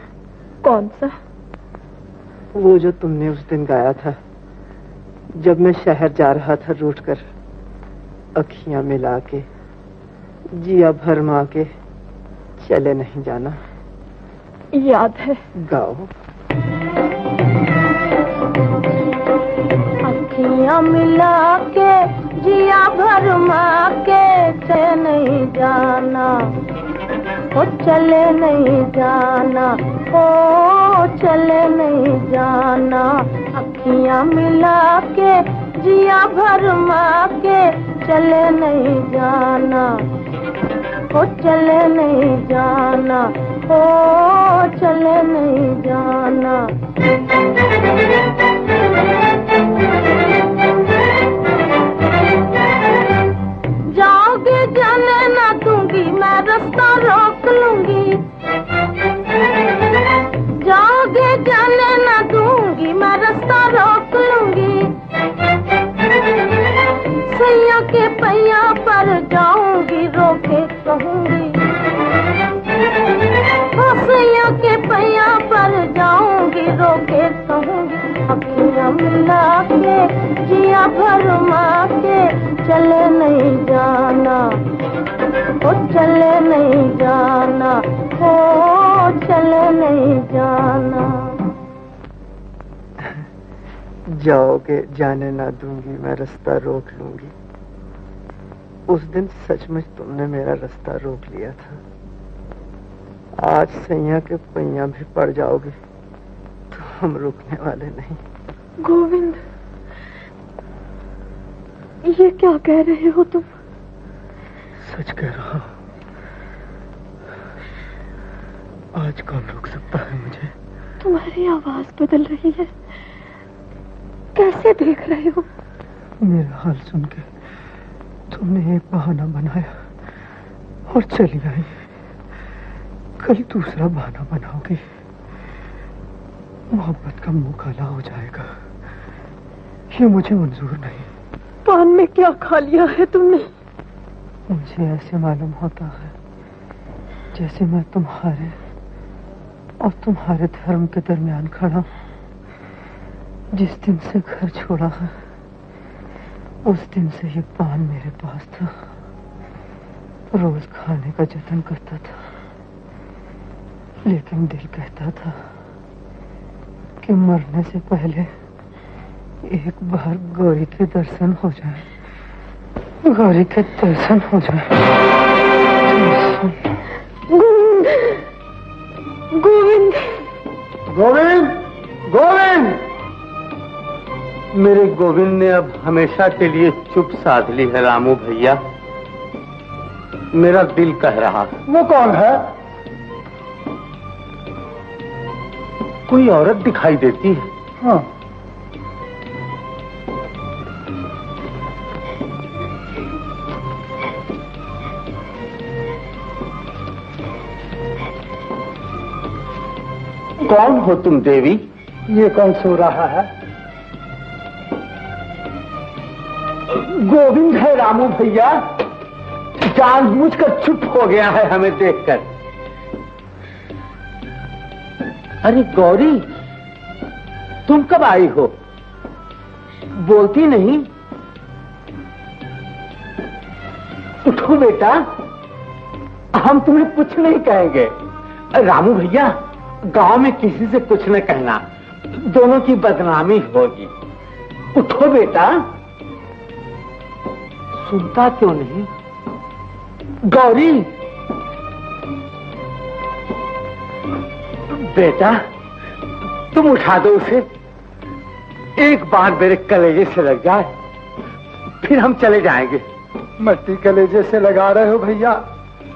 कौन सा? वो जो तुमने उस दिन गाया था जब मैं शहर जा रहा था रूठ कर, अखियां मिला के जिया भरमा के चले नहीं जाना। याद है। गाओ। अखियां मिला के जिया भरमा के चले नहीं जाना, ओ चले नहीं जाना, ओ चले नहीं जाना। अखियां मिला के जिया भरमा के चले नहीं जाना, ओ चले नहीं जाना, ओ चले नहीं जाना। जाओगे जाने ना दूंगी, मैं रास्ता रोक लूंगी। जाओगे जाने ना दूंगी, मैं रास्ता रोक लूंगी। सैया के पैया पर जाऊंगी, रोके कहूंगी। सैया के पैया पर जाऊंगी, रोके कहूंगी। अखियां मिला के जिया भरमा के चले नहीं जाना, ओ चले नहीं जाना, ओ चले नहीं जाना। जाओगे जाने ना दूंगी, मैं रास्ता रोक लूंगी। उस दिन सचमुच तुमने मेरा रास्ता रोक लिया था। आज सैया के पैया भी पड़ जाओगे तो हम रुकने वाले नहीं। गोविंद, ये क्या कह रहे हो तुम? सच कह रहा हूं। आज कौन रोक सकता है मुझे? तुम्हारी आवाज बदल रही है। कैसे देख रहे हो? मेरा हाल सुन के तुमने एक बहाना बनाया और चली आई। कल दूसरा बहाना बनाओगी, मोहब्बत का मुंह काला हो जाएगा। ये मुझे मंजूर नहीं। पान में क्या खा लिया है तुमने? मुझे ऐसे मालूम होता है जैसे मैं तुम्हारे और तुम्हारे धर्म के दरमियान खड़ा हूं। जिस दिन से घर छोड़ा है उस दिन से ये पान मेरे पास था। रोज खाने का जतन करता था, लेकिन दिल कहता था कि मरने से पहले एक बार गौरी के दर्शन हो जाए, गौरी के दर्शन हो जाए। गोविंद, गोविंद, गोविंद! मेरे गोविंद ने अब हमेशा के लिए चुप साध ली है रामू भैया। मेरा दिल कह रहा है। वो कौन है? कोई औरत दिखाई देती है। हाँ। कौन हो तुम देवी? ये कौन सो रहा है? गोविंद है रामू भैया। जानबूझकर चुप हो गया है हमें देखकर। अरे गौरी, तुम कब आई हो? बोलती नहीं। उठो बेटा, हम तुम्हें कुछ नहीं कहेंगे। रामू भैया, गांव में किसी से कुछ न कहना, दोनों की बदनामी होगी। उठो बेटा। सुनता क्यों नहीं? गौरी, बेटा तुम उठा दो उसे। एक बार मेरे कलेजे से लग जाए, फिर हम चले जाएंगे। मट्टी कलेजे से लगा रहे हो भैया?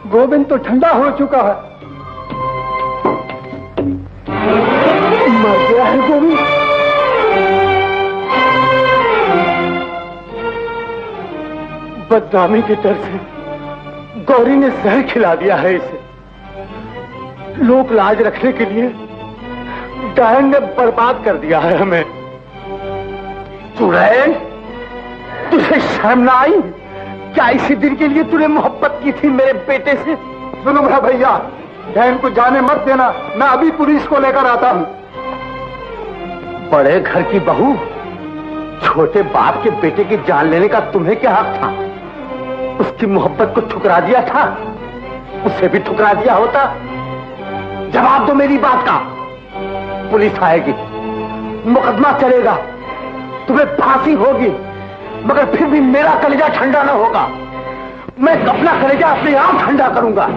गोविंद तो ठंडा हो चुका है। मर गया है गोविंद। बदनामी के डर से गौरी ने जहर खिला दिया है इसे। लोक लाज रखने के लिए डायन ने बर्बाद कर दिया है हमें। चुड़ैल, तुझे शर्म ना आई? क्या इसी दिन के लिए तूने मोहब्बत की थी मेरे बेटे से? सुनो मेरा भैया, डायन को जाने मत देना। मैं अभी पुलिस को लेकर आता हूँ। बड़े घर की बहू, छोटे बाप के बेटे की जान लेने का तुम्हें क्या हक था? उसकी मोहब्बत को ठुकरा दिया था, उसे भी ठुकरा दिया होता। जवाब दो मेरी बात का। पुलिस आएगी, मुकदमा चलेगा, तुम्हें फांसी होगी, मगर फिर भी मेरा कलेजा ठंडा न होगा। मैं अपना कलेजा अपने आप ठंडा करूंगा।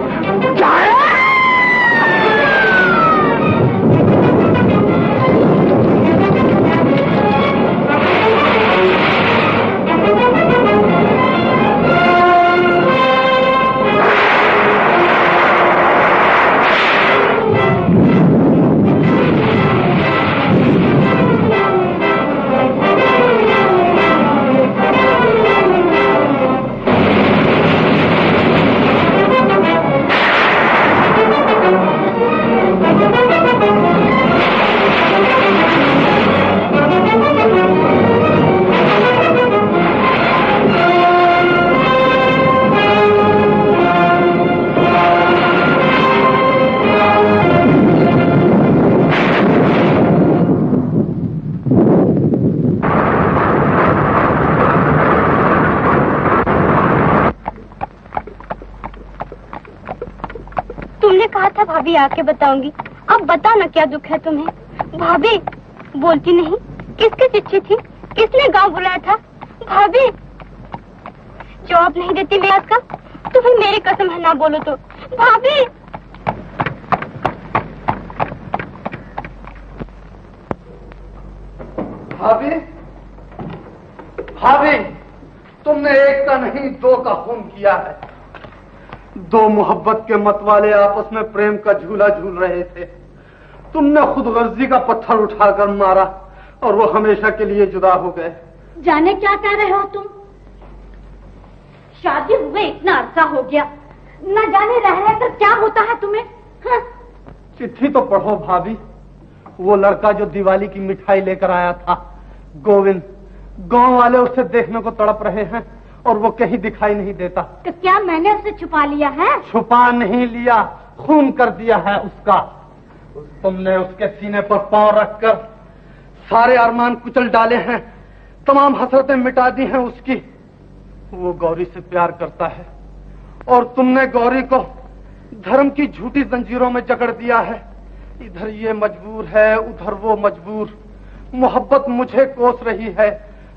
भाभी आके बताऊंगी। अब बता ना क्या दुख है तुम्हें? भाभी बोलती नहीं। किसकी चिट्ठी थी? किसने गांव बुलाया था? भाभी जवाब नहीं देती मैं इसका, तो फिर मेरी कसम है ना बोलो तो। भाभी भाभी, भाभी, तुमने एक का नहीं दो का खून किया है। दो मोहब्बत के मतवाले आपस में प्रेम का झूला झूल रहे थे। तुमने खुदगर्जी का पत्थर उठाकर मारा और वो हमेशा के लिए जुदा हो गए। जाने क्या कह रहे हो तुम? शादी हुए इतना अरसा हो गया, न जाने रह कर क्या होता है तुम्हें? हाँ? चिट्ठी तो पढ़ो भाभी। वो लड़का जो दिवाली की मिठाई लेकर आया था, गोविंद, गांव वाले उसे देखने को तड़प रहे हैं और वो कहीं दिखाई नहीं देता। तो क्या मैंने उसे छुपा लिया है? छुपा नहीं लिया, खून कर दिया है उसका। तुमने उसके सीने पर पांव रखकर सारे अरमान कुचल डाले हैं, तमाम हसरतें मिटा दी हैं उसकी। वो गौरी से प्यार करता है और तुमने गौरी को धर्म की झूठी जंजीरों में जकड़ दिया है। इधर ये मजबूर है, उधर वो मजबूर। मोहब्बत मुझे कोस रही है,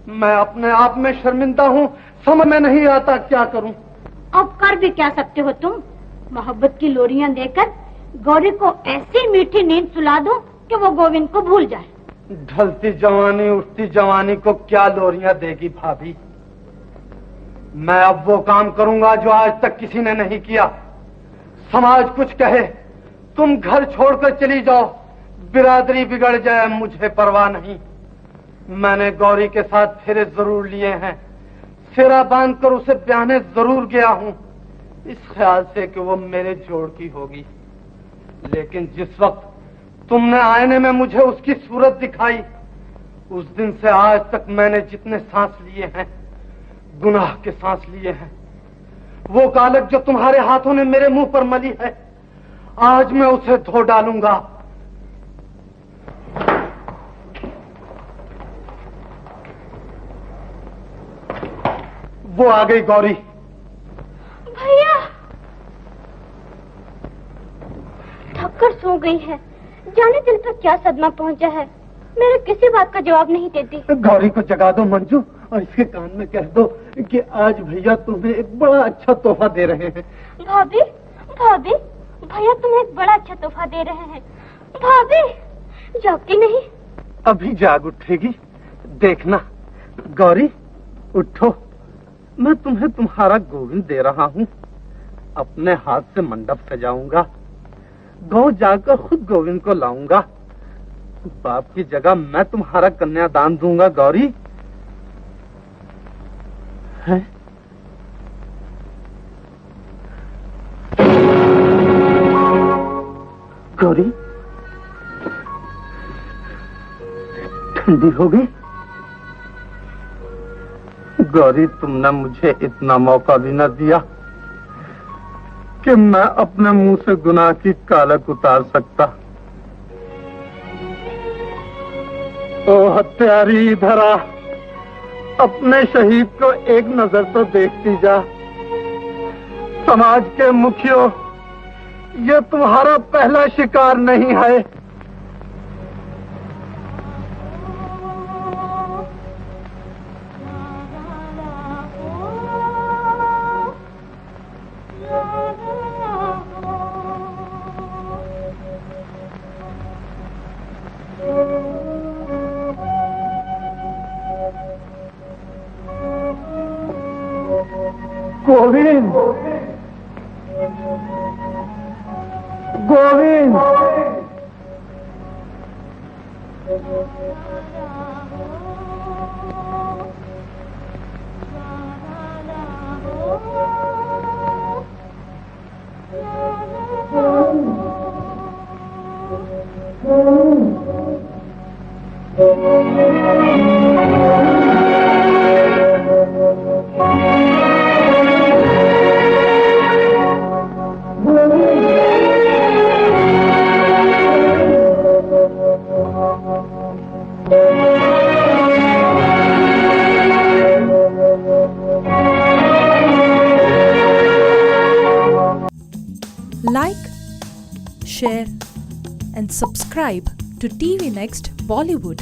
मैं अपने आप में शर्मिंदा हूँ, समझ में नहीं आता क्या करूँ। अब कर भी क्या सकते हो तुम? मोहब्बत की लोरियां देकर गौरी को ऐसी मीठी नींद सुला दो कि वो गोविंद को भूल जाए। ढलती जवानी उठती जवानी को क्या लोरियां देगी भाभी? मैं अब वो काम करूंगा जो आज तक किसी ने नहीं किया। समाज कुछ कहे, तुम घर छोड़कर चली जाओ, बिरादरी बिगड़ जाए, मुझे परवाह नहीं। मैंने गौरी के साथ फेरे जरूर लिए हैं, फेरा बांधकर उसे ब्याहने जरूर गया हूं, इस ख्याल से कि वो मेरे जोड़ की होगी। लेकिन जिस वक्त तुमने आईने में मुझे उसकी सूरत दिखाई, उस दिन से आज तक मैंने जितने सांस लिए हैं, गुनाह के सांस लिए हैं। वो कालक जो तुम्हारे हाथों ने मेरे मुंह पर मली है, आज मैं उसे धो डालूंगा। वो आ गई गौरी। भैया थककर सो गई है, जाने दिल पर क्या सदमा पहुंचा है, मेरे किसी बात का जवाब नहीं देती। गौरी को जगा दो मंजू और इसके कान में कह दो कि आज भैया तुम्हें एक बड़ा अच्छा तोहफा दे रहे हैं। भाभी, भाभी, भैया तुम्हें एक बड़ा अच्छा तोहफा दे रहे हैं। भाभी जागती नहीं? अभी जाग उठेगी, देखना। गौरी उठो, मैं तुम्हें तुम्हारा गोविंद दे रहा हूँ। अपने हाथ से मंडप सजाऊंगा, गांव जाकर खुद गोविंद को लाऊंगा। बाप की जगह मैं तुम्हारा कन्यादान दूंगा। गौरी है? गौरी ठंडी हो गई। गौरी तुमने मुझे इतना मौका भी न दिया कि मैं अपने मुंह से गुनाह की कालक उतार सकता। ओ हत्यारी, इधर आ, अपने शहीद को एक नजर तो देखती जा। समाज के मुखियों, ये तुम्हारा पहला शिकार नहीं है। Govind, Govind, Like, share and subscribe to TV Next Bollywood.